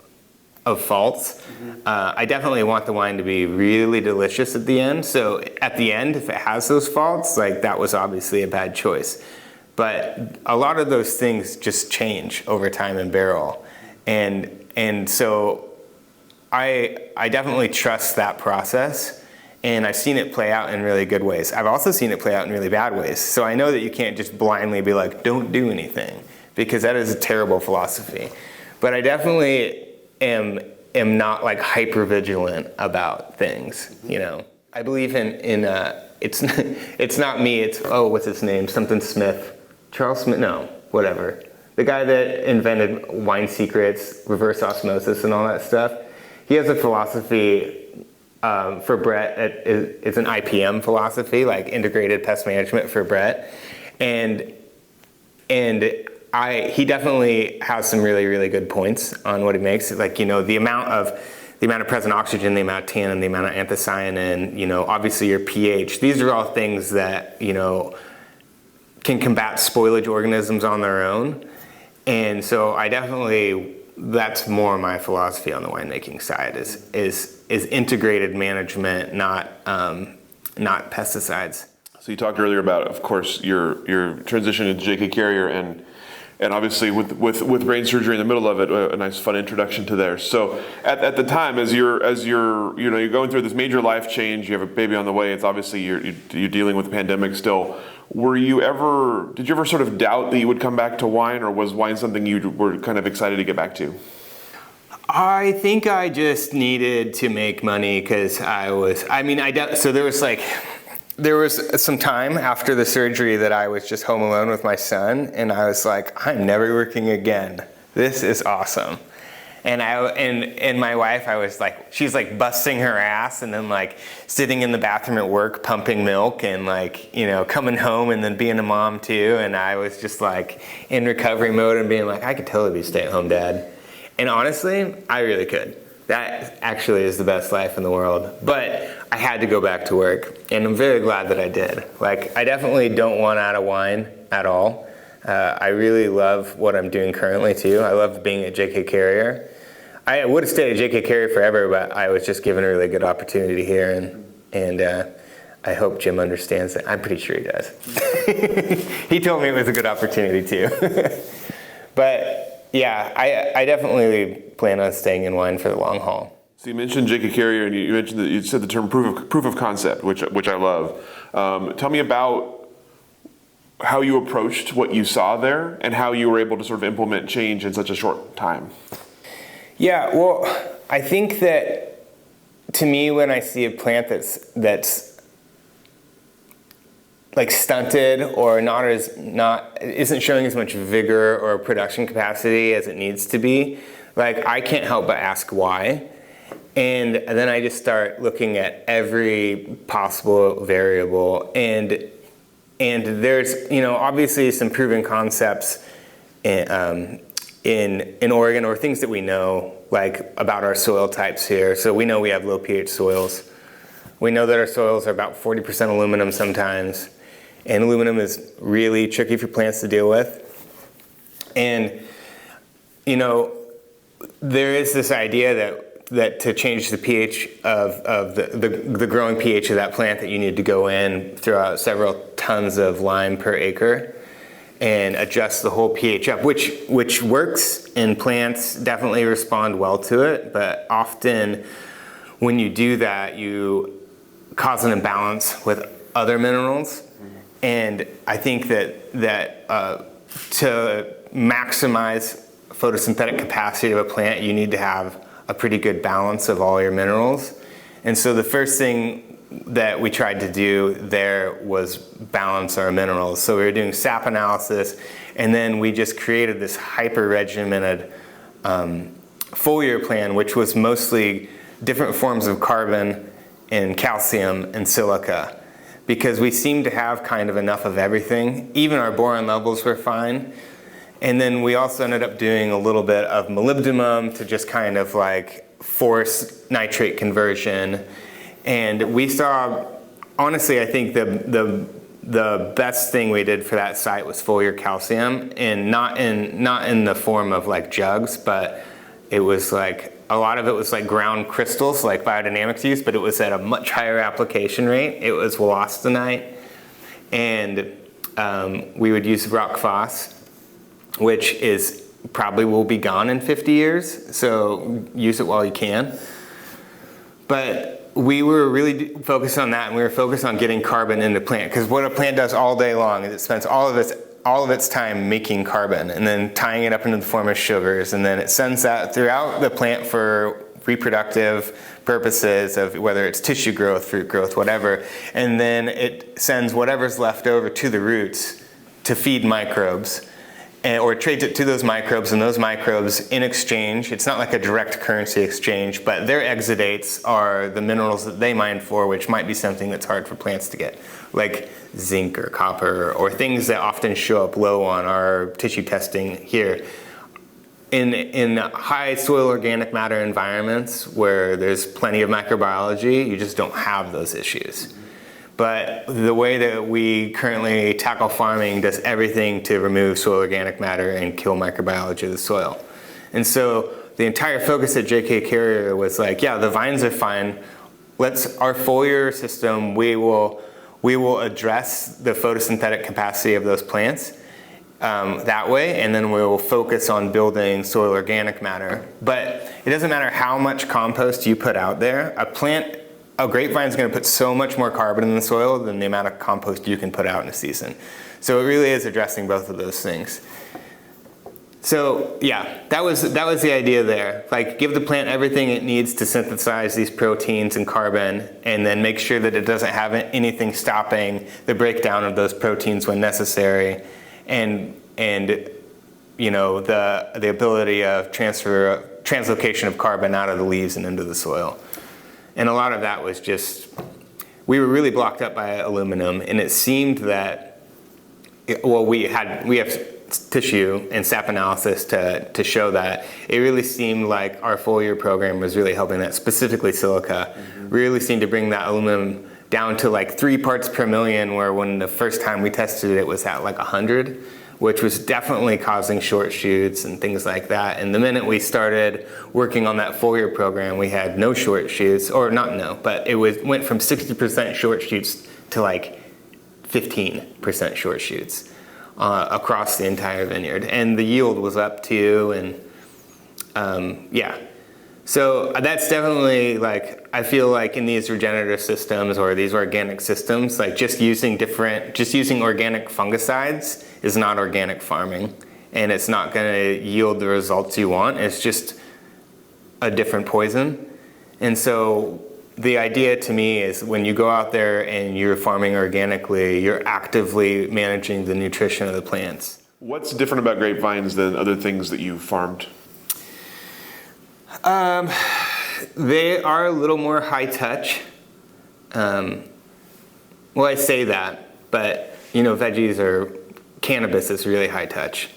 faults. I definitely want the wine to be really delicious at the end. So at the end, if it has those faults, like that was obviously a bad choice. But a lot of those things just change over time in barrel. And so I definitely trust that process. And I've seen it play out in really good ways. I've also seen it play out in really bad ways. So I know that you can't just blindly be like, don't do anything, because that is a terrible philosophy. But I definitely am not like hyper vigilant about things. I believe in it's not me. It's what's his name? Something Smith, Charles Smith. No, whatever. The guy that invented wine secrets, reverse osmosis, and all that stuff. He has a philosophy for Brett. It's an IPM philosophy, like integrated pest management for Brett, and he definitely has some really, really good points on what he makes. Like, the amount of present oxygen, the amount of tannin, the amount of anthocyanin, obviously your pH. These are all things that, can combat spoilage organisms on their own. And so that's more my philosophy on the winemaking side is integrated management, not pesticides. So you talked earlier about, of course, your transition into JK Carrier and obviously with brain surgery in the middle of it, a nice fun introduction to there. So at the time, as you're going through this major life change, you have a baby on the way. It's obviously you're dealing with the pandemic still. Did you ever sort of doubt that you would come back to wine, or was wine something you were kind of excited to get back to? I think I just needed to make money because so there was some time after the surgery that I was just home alone with my son, and I was like, I'm never working again. This is awesome. And my wife, I was like, she's like busting her ass and then like sitting in the bathroom at work pumping milk and like, coming home and then being a mom too. And I was just like in recovery mode and being like, I could totally be a stay-at-home dad. And honestly, I really could. That actually is the best life in the world. But I had to go back to work, and I'm very glad that I did. Like, I definitely don't want out of wine at all. I really love what I'm doing currently too. I love being at JK Carrier. I would have stayed at JK Carrier forever, but I was just given a really good opportunity here, and I hope Jim understands that. I'm pretty sure he does. He told me it was a good opportunity too. But yeah, I definitely plan on staying in wine for the long haul. So you mentioned JK Carrier, and you mentioned that you said the term proof of concept, which I love. Tell me about how you approached what you saw there and how you were able to sort of implement change in such a short time. Yeah, well, I think that to me, when I see a plant that's like stunted or isn't showing as much vigor or production capacity as it needs to be, like I can't help but ask why. And then I just start looking at every possible variable, and there's, you know, obviously some proven concepts in Oregon, or things that we know, like about our soil types here. So we know we have low pH soils. We know that our soils are about 40% aluminum sometimes, and aluminum is really tricky for plants to deal with. And, you know, there is this idea that to change the pH of the growing pH of that plant, that you need to go in, throw out several tons of lime per acre and adjust the whole pH up, which works, and plants definitely respond well to it. But often when you do that, you cause an imbalance with other minerals. And I think that to maximize photosynthetic capacity of a plant, you need to have a pretty good balance of all your minerals. And so the first thing that we tried to do there was balance our minerals. So we were doing sap analysis, and then we just created this hyper-regimented foliar plan, which was mostly different forms of carbon and calcium and silica, because we seemed to have kind of enough of everything. Even our boron levels were fine. And then we also ended up doing a little bit of molybdenum to just kind of like force nitrate conversion. And we saw, honestly, I think the best thing we did for that site was foliar calcium, and not in the form of like jugs, but it was like, a lot of it was like ground crystals, like biodynamics use, but it was at a much higher application rate. It was wollastonite, and we would use rock phos, which is probably will be gone in 50 years, so use it while you can. But we were really focused on that, and we were focused on getting carbon into plant, because what a plant does all day long is it spends all of its time making carbon and then tying it up into the form of sugars, and then it sends that throughout the plant for reproductive purposes, of whether it's tissue growth, fruit growth, whatever, and then it sends whatever's left over to the roots to feed microbes. Or trades it to those microbes, and those microbes in exchange, it's not like a direct currency exchange, but their exudates are the minerals that they mine for, which might be something that's hard for plants to get, like zinc or copper, or things that often show up low on our tissue testing here. In high soil organic matter environments where there's plenty of microbiology, you just don't have those issues. But the way that we currently tackle farming does everything to remove soil organic matter and kill microbiology of the soil. And so the entire focus at JK Carrier was like, yeah, the vines are fine. Our foliar system, we will address the photosynthetic capacity of those plants that way, and then we will focus on building soil organic matter. But it doesn't matter how much compost you put out there. A grapevine is going to put so much more carbon in the soil than the amount of compost you can put out in a season. So it really is addressing both of those things. So yeah, that was the idea there. Like, give the plant everything it needs to synthesize these proteins and carbon, and then make sure that it doesn't have anything stopping the breakdown of those proteins when necessary, and you know, the ability of translocation of carbon out of the leaves and into the soil. And a lot of that was just, we were really blocked up by aluminum, and it seemed that, well, we have tissue and sap analysis to show that. It really seemed like our foliar program was really helping that, specifically silica. Really seemed to bring that aluminum down to like 3 parts per million, where when the first time we tested it was at like 100. Which was definitely causing short shoots and things like that. And the minute we started working on that foliar program, we had no short shoots, or not no, but it went from 60% short shoots to like 15% short shoots across the entire vineyard. And the yield was up too, and yeah. So that's definitely, like, I feel like in these regenerative systems or these organic systems, like just using organic fungicides is not organic farming, and it's not going to yield the results you want. It's just a different poison. And so the idea to me is when you go out there and you're farming organically, you're actively managing the nutrition of the plants. What's different about grapevines than other things that you farmed? They are a little more high touch. Well, I say that, but veggies or cannabis is really high touch,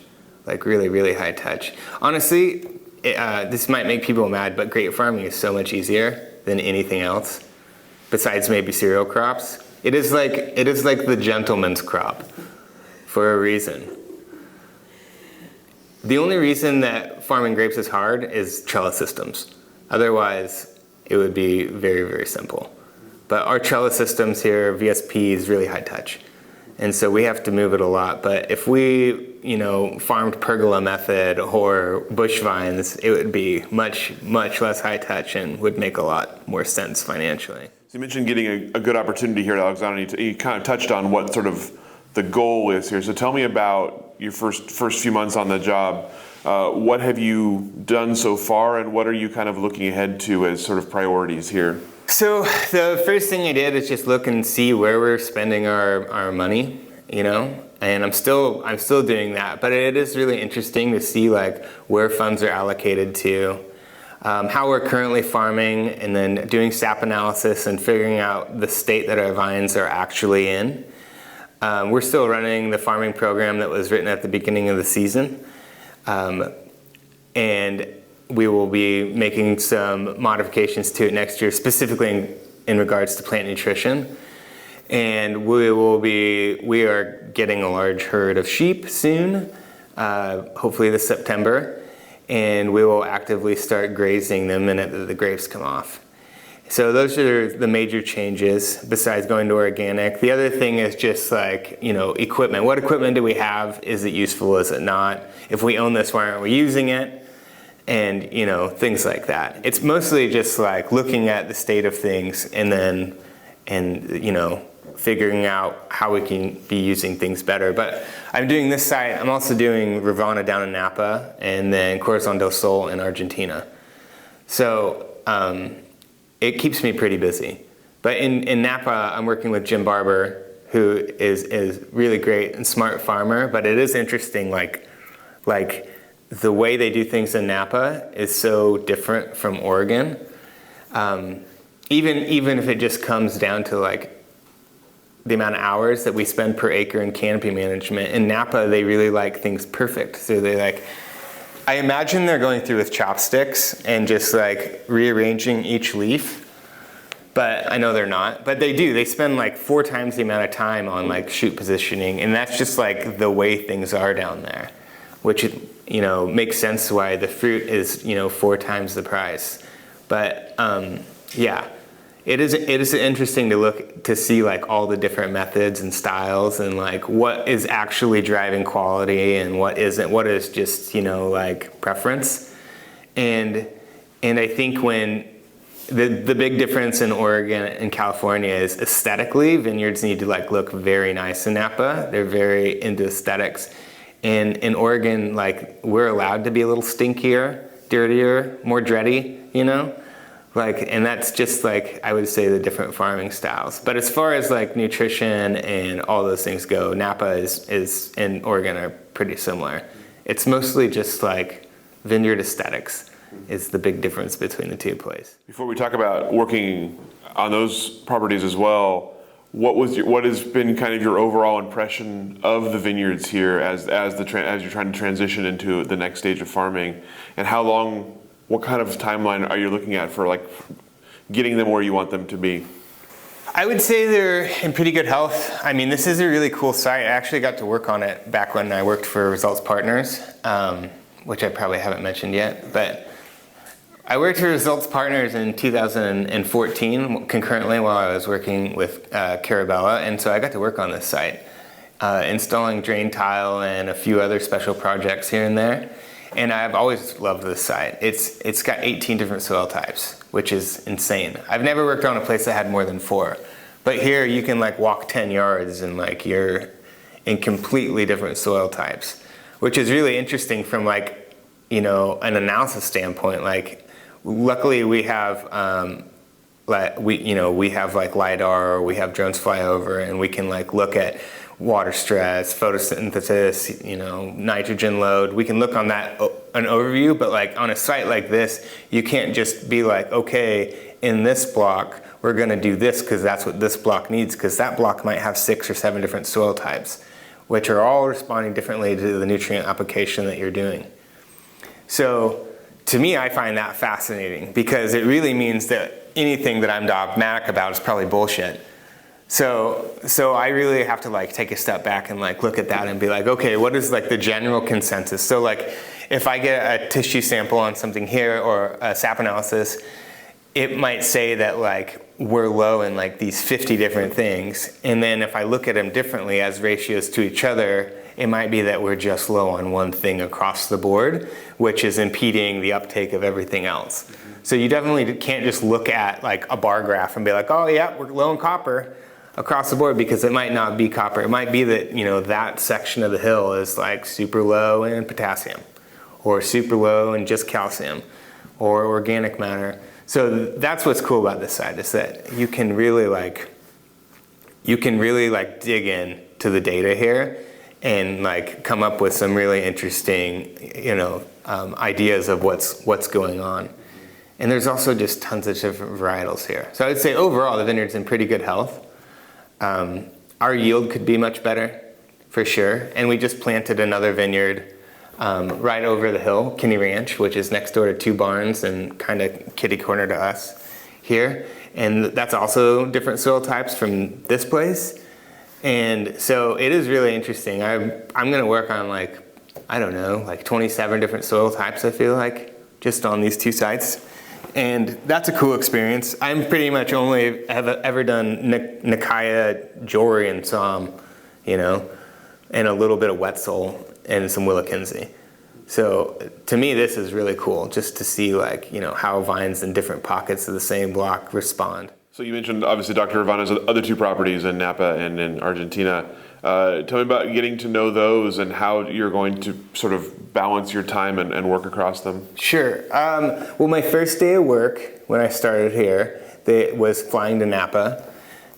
like really, really high touch. Honestly, this might make people mad, but grape farming is so much easier than anything else, besides maybe cereal crops. It is like the gentleman's crop for a reason. The only reason that farming grapes is hard is trellis systems. Otherwise, it would be very, very simple. But our trellis systems here, VSP, is really high touch. And so we have to move it a lot. But if we, farmed pergola method or bush vines, it would be much, much less high touch and would make a lot more sense financially. So you mentioned getting a good opportunity here at Alexana. You kind of touched on what sort of the goal is here. So tell me about your first few months on the job. What have you done so far, and what are you kind of looking ahead to as sort of priorities here? So the first thing I did is just look and see where we're spending our money, and I'm still doing that. But it is really interesting to see like where funds are allocated to, how we're currently farming, and then doing SAP analysis and figuring out the state that our vines are actually in. We're still running the farming program that was written at the beginning of the season. And we will be making some modifications to it next year, specifically in regards to plant nutrition. And we are getting a large herd of sheep soon, hopefully this September, and we will actively start grazing the minute that the grapes come off. So those are the major changes besides going to organic. The other thing is just like, equipment. What equipment do we have? Is it useful? Is it not? If we own this, why aren't we using it? And, things like that. It's mostly just like looking at the state of things and figuring out how we can be using things better. But I'm doing this site. I'm also doing Revana down in Napa and then Corazon del Sol in Argentina. So, it keeps me pretty busy. But in Napa, I'm working with Jim Barber, who is really great and smart farmer. But it is interesting, like the way they do things in Napa is so different from Oregon. Even if it just comes down to like the amount of hours that we spend per acre in canopy management. In Napa, they really like things perfect. So I imagine they're going through with chopsticks and just like rearranging each leaf, but I know they're not. But they do. They spend like 4 times the amount of time on like shoot positioning, and that's just like the way things are down there, which makes sense why the fruit is 4 times the price. But it is interesting to look to see like all the different methods and styles and like what is actually driving quality and what isn't, what is just like preference. And I think when the big difference in Oregon and California is aesthetically, vineyards need to like look very nice in Napa. They're very into aesthetics. And in Oregon, like we're allowed to be a little stinkier, dirtier, more dready, and that's just like, I would say, the different farming styles. But as far as like nutrition and all those things go, Napa is and Oregon are pretty similar. It's mostly just like vineyard aesthetics is the big difference between the two places. Before we talk about working on those properties as well, what has been kind of your overall impression of the vineyards here as you're trying to transition into the next stage of farming, and what kind of timeline are you looking at for like getting them where you want them to be? I would say they're in pretty good health. I mean, this is a really cool site. I actually got to work on it back when I worked for Results Partners, which I probably haven't mentioned yet, but I worked for Results Partners in 2014 concurrently while I was working with Carabella, and so I got to work on this site, installing drain tile and a few other special projects here and there. And I've always loved this site. It's got 18 different soil types, which is insane. I've never worked on a place that had more than 4. But here you can like walk 10 yards and like you're in completely different soil types, which is really interesting from like, an analysis standpoint. Like luckily we have like we have like LiDAR, or we have drones fly over, and we can like look at water stress, photosynthesis, nitrogen load. We can look on that, an overview, but like on a site like this, you can't just be like, okay, in this block, we're gonna do this because that's what this block needs, because that block might have 6 or 7 different soil types, which are all responding differently to the nutrient application that you're doing. So to me, I find that fascinating, because it really means that anything that I'm dogmatic about is probably bullshit. So I really have to like take a step back and like look at that and be like, okay, what is like the general consensus? So like if I get a tissue sample on something here or a sap analysis, it might say that like we're low in like these 50 different things. And then if I look at them differently as ratios to each other, it might be that we're just low on one thing across the board, which is impeding the uptake of everything else. So you definitely can't just look at like a bar graph and be like, oh yeah, we're low in copper across the board, because it might not be copper. It might be that, that section of the hill is like super low in potassium, or super low in just calcium, or organic matter. So that's what's cool about this side, is that you can really dig in to the data here and like come up with some really interesting, ideas of what's going on. And there's also just tons of different varietals here. So I would say overall the vineyard's in pretty good health. Our yield could be much better, for sure. And we just planted another vineyard right over the hill, Kinney Ranch, which is next door to 2 barns and kind of kitty corner to us here. And that's also different soil types from this place. And so it is really interesting. I'm going to work on like 27 different soil types, I feel like, just on these 2 sites. And that's a cool experience. I'm pretty much only have ever done Nikaya, Jory, and Somme, and a little bit of Wetzel and some Willackenzie. So to me, this is really cool, just to see like, how vines in different pockets of the same block respond. So you mentioned obviously Dr. Revana's other 2 properties in Napa and in Argentina. Tell me about getting to know those and how you're going to sort of balance your time and work across them. Sure. Well, my first day of work when I started here, was flying to Napa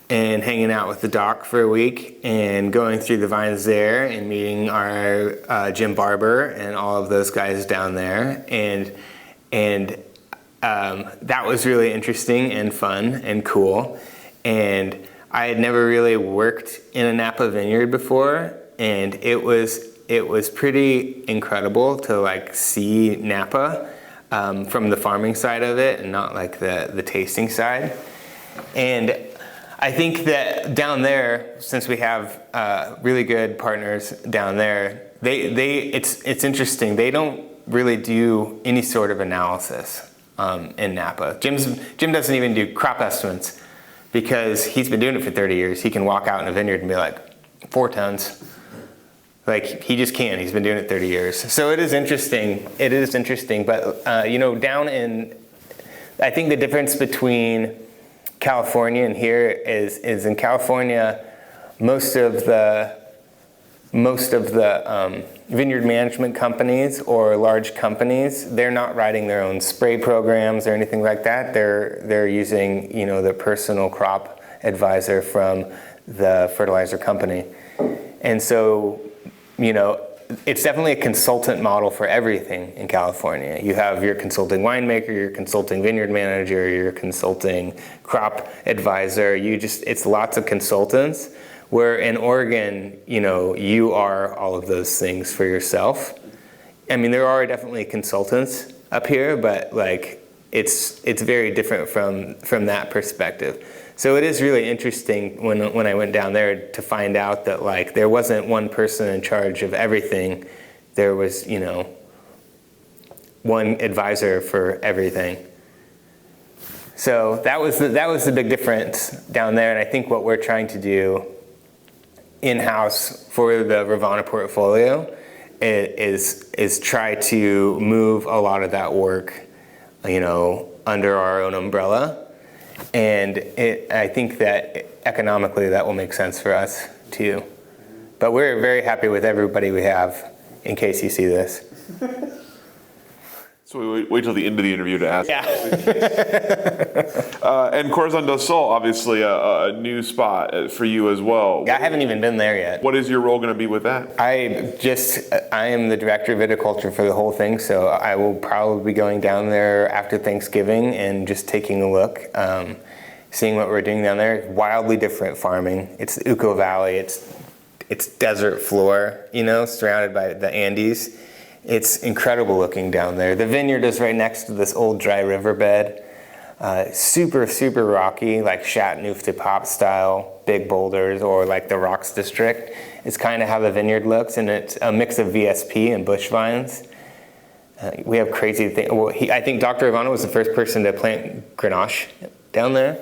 and hanging out with the doc for a week and going through the vines there and meeting our Jim Barber and all of those guys down there. And that was really interesting and fun and cool. And I had never really worked in a Napa vineyard before, and it was pretty incredible to like see Napa from the farming side of it and not like the tasting side. And I think that down there, since we have really good partners down there, it's interesting. They don't really do any sort of analysis in Napa. Jim doesn't even do crop estimates, because he's been doing it for 30 years. He can walk out in a vineyard and be like, 4 tons. Like, he just can. He's been doing it 30 years. So it is interesting. But, down in, I think the difference between California and here is in California, most of the vineyard management companies or large companies, they're not writing their own spray programs or anything like that. They're using, the personal crop advisor from the fertilizer company. And so, it's definitely a consultant model for everything in California. You have your consulting winemaker, your consulting vineyard manager, your consulting crop advisor. It's lots of consultants. Where in Oregon, you are all of those things for yourself. I mean, there are definitely consultants up here, but like it's very different from that perspective. So it is really interesting when I went down there to find out that like there wasn't one person in charge of everything. There was, one advisor for everything. So that was the big difference down there, and I think what we're trying to do in-house for the Revana portfolio is try to move a lot of that work, under our own umbrella. And I think that economically that will make sense for us too. But we're very happy with everybody we have, in case you see this. So we wait till the end of the interview to ask. Yeah. And Corazon del Sol, obviously a new spot for you as well. I haven't even been there yet. What is your role going to be with that? I am the director of viticulture for the whole thing, so I will probably be going down there after Thanksgiving and just taking a look, seeing what we're doing down there. Wildly different farming. It's the Uco Valley. It's desert floor, surrounded by the Andes. It's incredible looking down there. The vineyard is right next to this old dry riverbed. Super, super rocky, like Chateauneuf-du-Pape style, big boulders, or like the Rocks District. It's kind of how the vineyard looks, and it's a mix of VSP and bush vines. We have crazy things. Well, I think Dr. Revana was the first person to plant Grenache down there.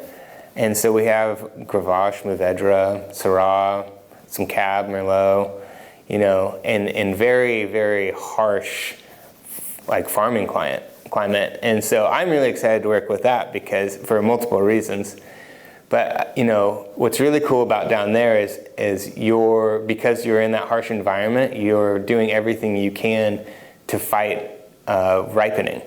And so we have Grenache, Mourvedre, Syrah, some Cab, Merlot, and very, very harsh, like farming climate. And so I'm really excited to work with that because for multiple reasons. But what's really cool about down there is because you're in that harsh environment, you're doing everything you can to fight ripening,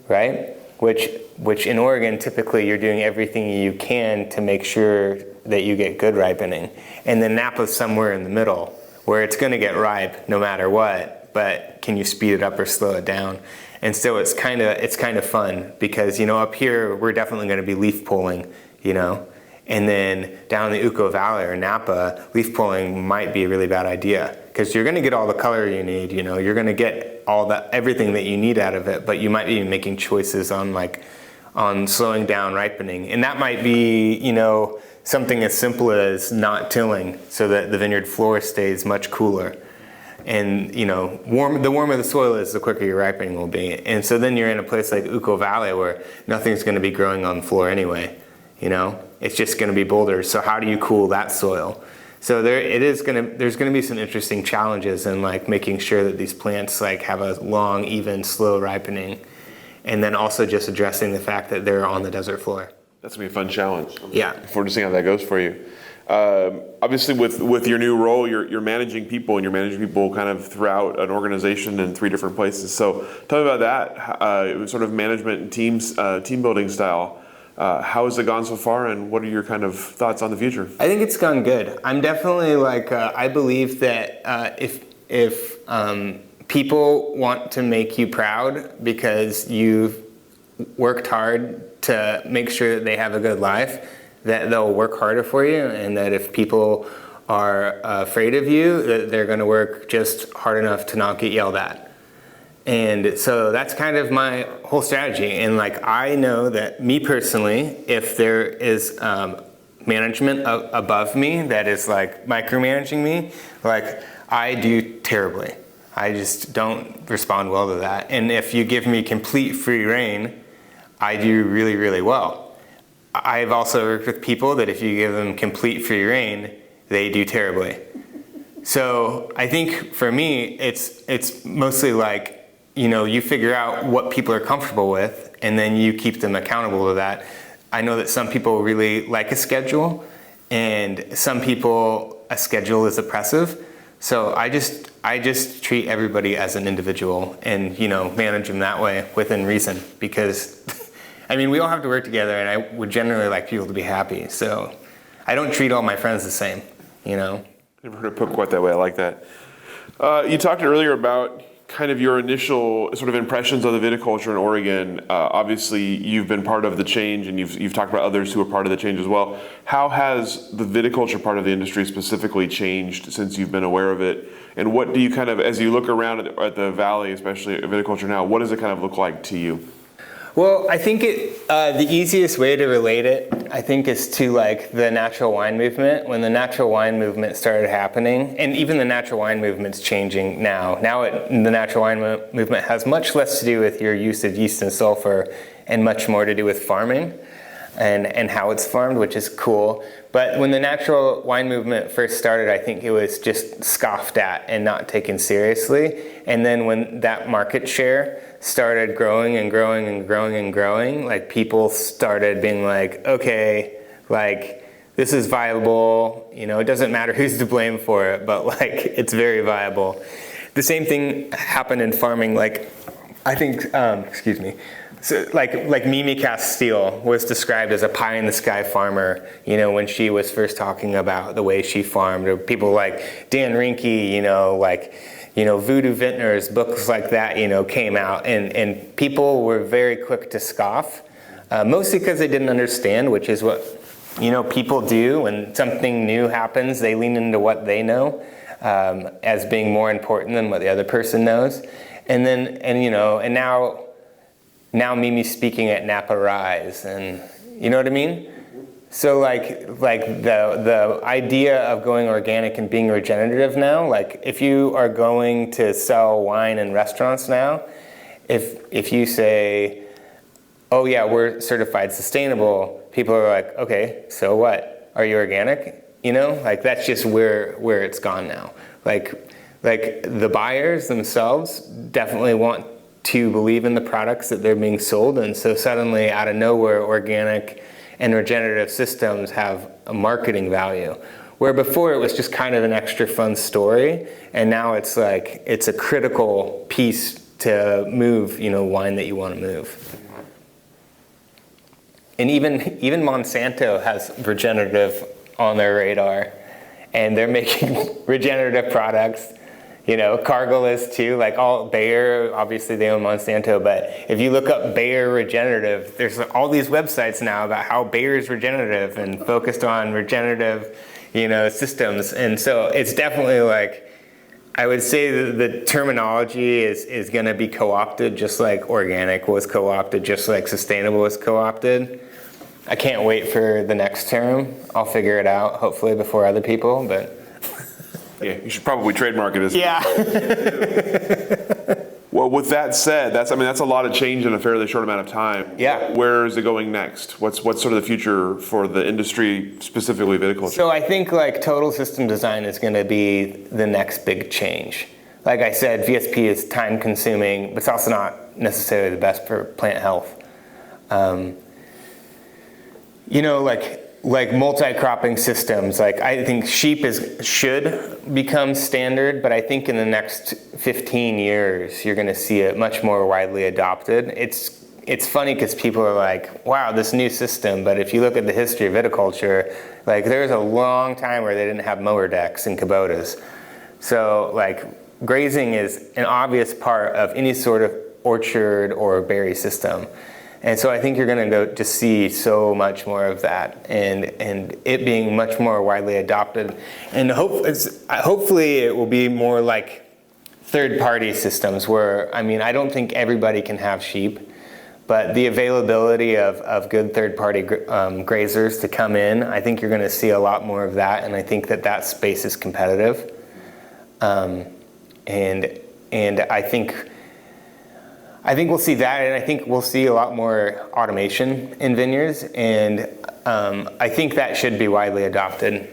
right? Which in Oregon, typically you're doing everything you can to make sure that you get good ripening. And then Napa's somewhere in the middle, where it's going to get ripe no matter what, but can you speed it up or slow it down? And so it's kind of fun because up here we're definitely going to be leaf pulling, and then down in the Uco Valley or Napa, leaf pulling might be a really bad idea because you're going to get all the color you need, you're going to get everything that you need out of it, but you might be making choices on slowing down ripening, and that might be something as simple as not tilling so that the vineyard floor stays much cooler. And the warmer the soil is, the quicker your ripening will be. And so then you're in a place like Uco Valley where nothing's going to be growing on the floor anyway. It's just going to be boulders. So how do you cool that soil? So there's going to be some interesting challenges in making sure that these plants have a long, even, slow ripening, and then also just addressing the fact that they're on the desert floor. That's going to be a fun challenge. Yeah. Look forward to seeing how that goes for you. Obviously, with your new role, you're managing people, and you're managing people kind of throughout an organization in 3 different places. So tell me about that, sort of management and team building style. How has it gone so far, and what are your kind of thoughts on the future? I think it's gone good. I'm definitely I believe that if people want to make you proud because you've worked hard to make sure that they have a good life, that they'll work harder for you, and that if people are afraid of you, that they're going to work just hard enough to not get yelled at. And so that's kind of my whole strategy. And I know that me personally, if there is management above me that is micromanaging me, I do terribly. I just don't respond well to that. And if you give me complete free rein, I do really, really well. I've also worked with people that if you give them complete free rein, they do terribly. So I think for me, it's mostly you figure out what people are comfortable with, and then you keep them accountable to that. I know that some people really like a schedule, and some people a schedule is oppressive. So I just treat everybody as an individual and manage them that way within reason, because we all have to work together, and I would generally like people to be happy. So I don't treat all my friends the same, Never heard it put quite that way. I like that. You talked earlier about kind of your initial sort of impressions of the viticulture in Oregon. Obviously, you've been part of the change, and you've talked about others who are part of the change as well. How has the viticulture part of the industry specifically changed since you've been aware of it? And what do you kind of, as you look around at the valley, especially at viticulture now, what does it kind of look like to you? Well, I think the easiest way to relate it, I think, is to the natural wine movement. When the natural wine movement started happening, and even the natural wine movement's changing now. The natural wine movement has much less to do with your use of yeast and sulfur and much more to do with farming and how it's farmed, which is cool. But when the natural wine movement first started, I think it was just scoffed at and not taken seriously. And then when that market share started growing and growing and growing and growing, people started being okay, this is viable, it doesn't matter who's to blame for it, but it's very viable. The same thing happened in farming. I think, excuse me. So like Mimi Castile was described as a pie in the sky farmer, when she was first talking about the way she farmed, or people like Dan Rinke, Voodoo Vintners, books like that, came out, and people were very quick to scoff, mostly because they didn't understand, which is what, people do when something new happens. They lean into what they know as being more important than what the other person knows. And then, and now Mimi's speaking at Napa Rise, and you know what I mean? So like the idea of going organic and being regenerative now, like if you are going to sell wine in restaurants now, if you say, oh yeah, we're certified sustainable, people are like, okay, so what? Are you organic? Like that's just where it's gone now. Like the buyers themselves definitely want to believe in the products that they're being sold, and so suddenly out of nowhere, organic and regenerative systems have a marketing value. Where before it was just kind of an extra fun story, and now it's like it's a critical piece to move, wine that you want to move. And even Monsanto has regenerative on their radar, and they're making regenerative products. Cargill is too, like all Bayer, obviously they own Monsanto, but if you look up Bayer regenerative, there's all these websites now about how Bayer is regenerative and focused on regenerative, systems. And so it's definitely like, I would say that the terminology is going to be co-opted, just like organic was co-opted, just like sustainable was co-opted. I can't wait for the next term. I'll figure it out, hopefully before other people, but... Yeah, you should probably trademark it as. Yeah. Well, with that said, that's a lot of change in a fairly short amount of time. Yeah. Where is it going next? What's sort of the future for the industry, specifically viticulture? So I think like total system design is going to be the next big change. Like I said, VSP is time consuming, but it's also not necessarily the best for plant health. Like multi-cropping systems, like I think sheep should become standard, but I think in the next 15 years, you're gonna see it much more widely adopted. It's funny because people are like, wow, this new system, but if you look at the history of viticulture, like there's a long time where they didn't have mower decks and Kubotas. So like grazing is an obvious part of any sort of orchard or berry system. And so I think you're going to just see so much more of that, and it being much more widely adopted. And hopefully it will be more like third-party systems where, I don't think everybody can have sheep, but the availability of good third-party grazers to come in, I think you're going to see a lot more of that, and I think that space is competitive. And I think we'll see that, and I think we'll see a lot more automation in vineyards, and I think that should be widely adopted.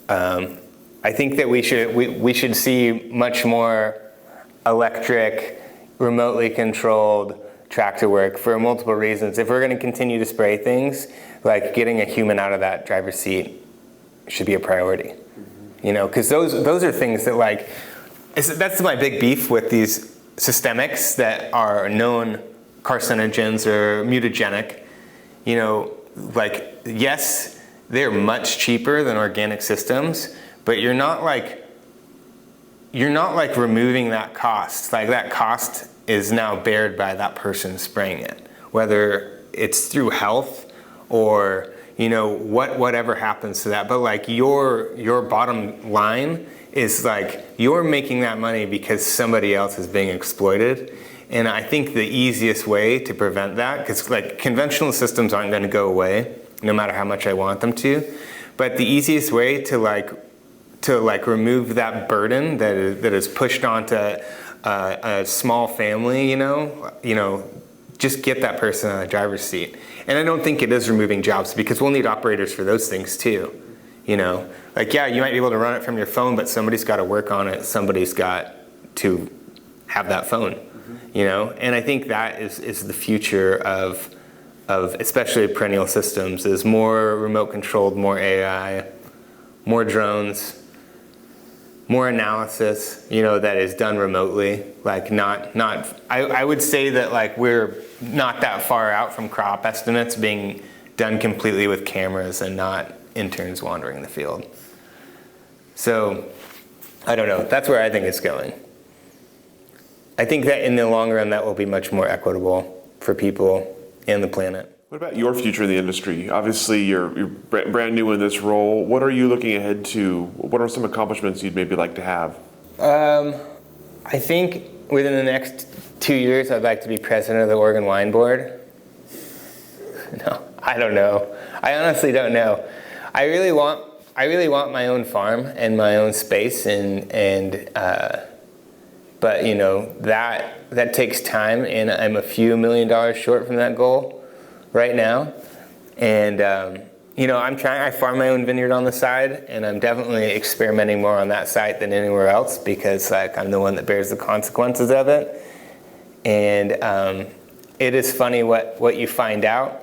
I think that we should see much more electric, remotely controlled tractor work for multiple reasons. If we're going to continue to spray things, like getting a human out of that driver's seat should be a priority. Because those are things that that's my big beef with these systemics that are known carcinogens or mutagenic. Yes, they're much cheaper than organic systems, but you're not removing that cost. Like that cost is now bared by that person spraying it, whether it's through health or whatever happens to that. But your bottom line is you're making that money because somebody else is being exploited. And I think the easiest way to prevent that, because conventional systems aren't going to go away no matter how much I want them to, but the easiest way to remove that burden that is pushed onto a small family, just get that person on the driver's seat. And I don't think it is removing jobs, because we'll need operators for those things too. Yeah, you might be able to run it from your phone, but somebody's got to work on it. Somebody's got to have that phone, And I think that is the future of especially perennial systems, is more remote controlled, more AI, more drones, more analysis, that is done remotely. Like I would say that like we're not that far out from crop estimates being done completely with cameras and not interns wandering the field. So I don't know, that's where I think it's going. I think that in the long run that will be much more equitable for people and the planet. What about your future in the industry? Obviously, you're brand new in this role. What are you looking ahead to? What are some accomplishments you'd maybe like to have? I think within the next 2 years, I'd like to be president of the Oregon Wine Board. No, I don't know. I honestly don't know. I really want my own farm and my own space, but that takes time, and I'm a few $1 million short from that goal right now. And I farm my own vineyard on the side, and I'm definitely experimenting more on that site than anywhere else because like I'm the one that bears the consequences of it. And it is funny what you find out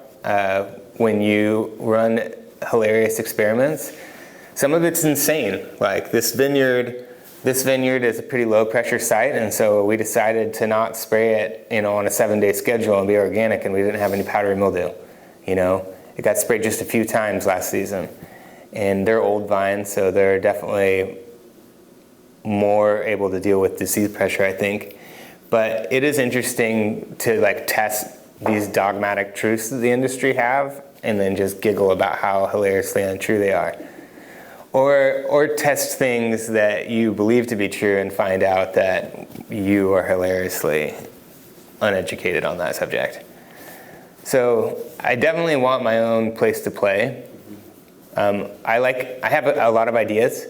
when you run hilarious experiments. Some of it's insane. Like this vineyard is a pretty low pressure site, and so we decided to not spray it, on a 7-day schedule and be organic, and we didn't have any powdery mildew. It got sprayed just a few times last season, and they're old vines, so they're definitely more able to deal with disease pressure, I think. But it is interesting to like test these dogmatic truths that the industry have, and then just giggle about how hilariously untrue they are. Or test things that you believe to be true and find out that you are hilariously uneducated on that subject. So I definitely want my own place to play. I have a lot of ideas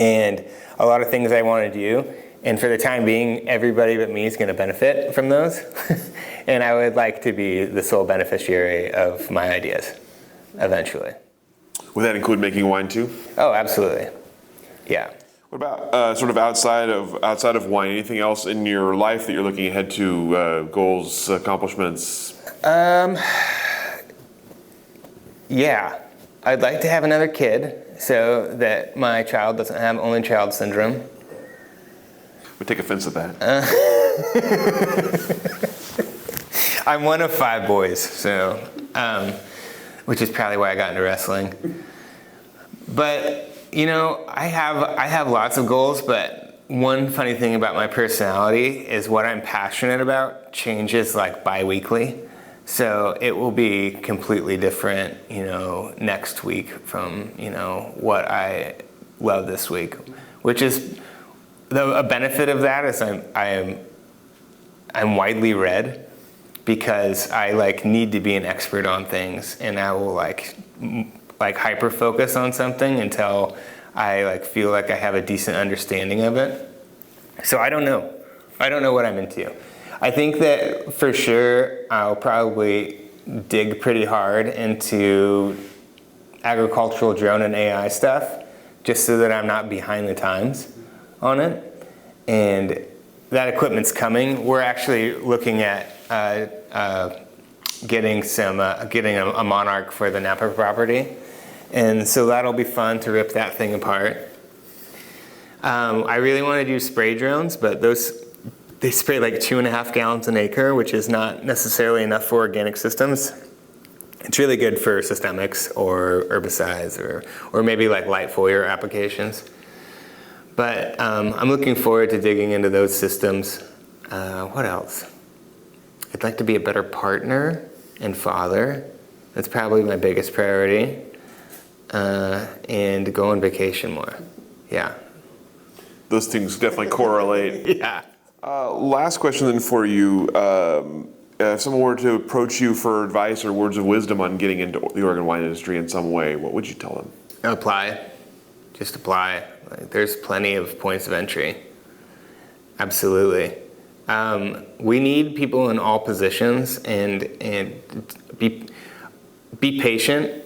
and a lot of things I want to do. And for the time being, everybody but me is going to benefit from those. And I would like to be the sole beneficiary of my ideas eventually. Would that include making wine too? Oh, absolutely. Yeah. What about sort of outside of wine? Anything else in your life that you're looking ahead to? Goals, accomplishments? Yeah. I'd like to have another kid so that my child doesn't have only child syndrome. We take offense at that. I'm one of 5 boys, so which is probably why I got into wrestling. But I have lots of goals, but one funny thing about my personality is what I'm passionate about changes like bi-weekly. So it will be completely different, next week from, what I love this week, which is a benefit of that is I'm widely read because I need to be an expert on things, and I will hyper focus on something until I feel like I have a decent understanding of it. So I don't know what I'm into. I think that for sure I'll probably dig pretty hard into agricultural drone and AI stuff just so that I'm not behind the times on it. And that equipment's coming. We're actually looking at getting a Monarch for the Napa property. And so that'll be fun to rip that thing apart. I really want to do spray drones, but they spray 2.5 gallons an acre, which is not necessarily enough for organic systems. It's really good for systemics or herbicides or maybe light foliar applications. But I'm looking forward to digging into those systems. What else? I'd like to be a better partner and father. That's probably my biggest priority. And go on vacation more. Yeah. Those things definitely correlate. Yeah. Last question then for you. If someone were to approach you for advice or words of wisdom on getting into the Oregon wine industry in some way, what would you tell them? Apply. Just apply. There's plenty of points of entry. Absolutely. We need people in all positions and be patient.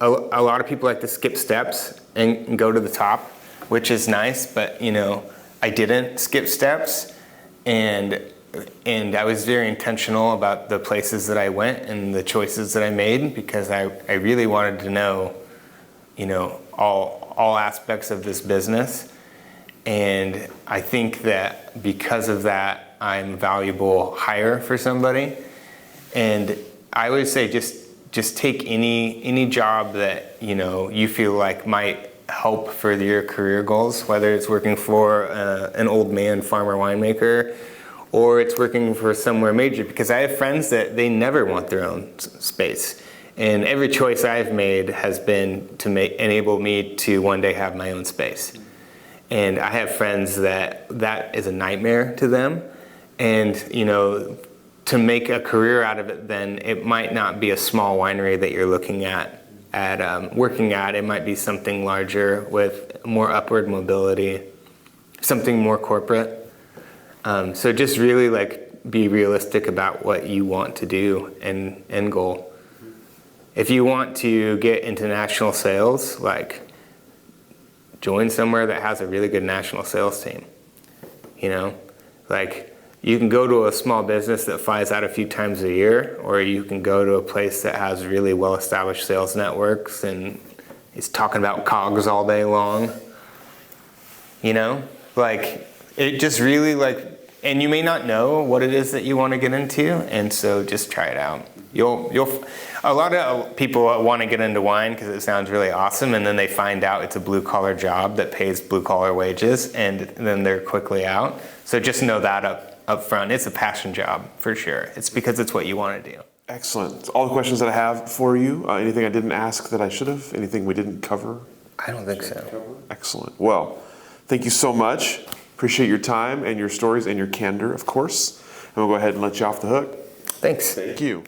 A lot of people like to skip steps and go to the top, which is nice, but I didn't skip steps, and I was very intentional about the places that I went and the choices that I made because I really wanted to know, all all aspects of this business. And I think that because of that, I'm a valuable hire for somebody. And I would say just take any job that you feel like might help further your career goals, whether it's working for an old man farmer winemaker or it's working for somewhere major, because I have friends that they never want their own space. And every choice I've made has been to enable me to one day have my own space. And I have friends that is a nightmare to them. And, to make a career out of it, then it might not be a small winery that you're looking at working at. It might be something larger with more upward mobility, something more corporate. So just really be realistic about what you want to do and end goal. If you want to get into national sales, join somewhere that has a really good national sales team. You can go to a small business that flies out a few times a year, or you can go to a place that has really well-established sales networks and is talking about COGS all day long. It just really and you may not know what it is that you want to get into, and so just try it out. A lot of people want to get into wine because it sounds really awesome, and then they find out it's a blue-collar job that pays blue-collar wages, and then they're quickly out. So just know that up front. It's a passion job, for sure. It's because it's what you want to do. Excellent. That's all the questions that I have for you. Anything I didn't ask that I should have? Anything we didn't cover? I don't think so. Excellent. Well, thank you so much. Appreciate your time and your stories and your candor, of course. And we'll go ahead and let you off the hook. Thanks. Thank you.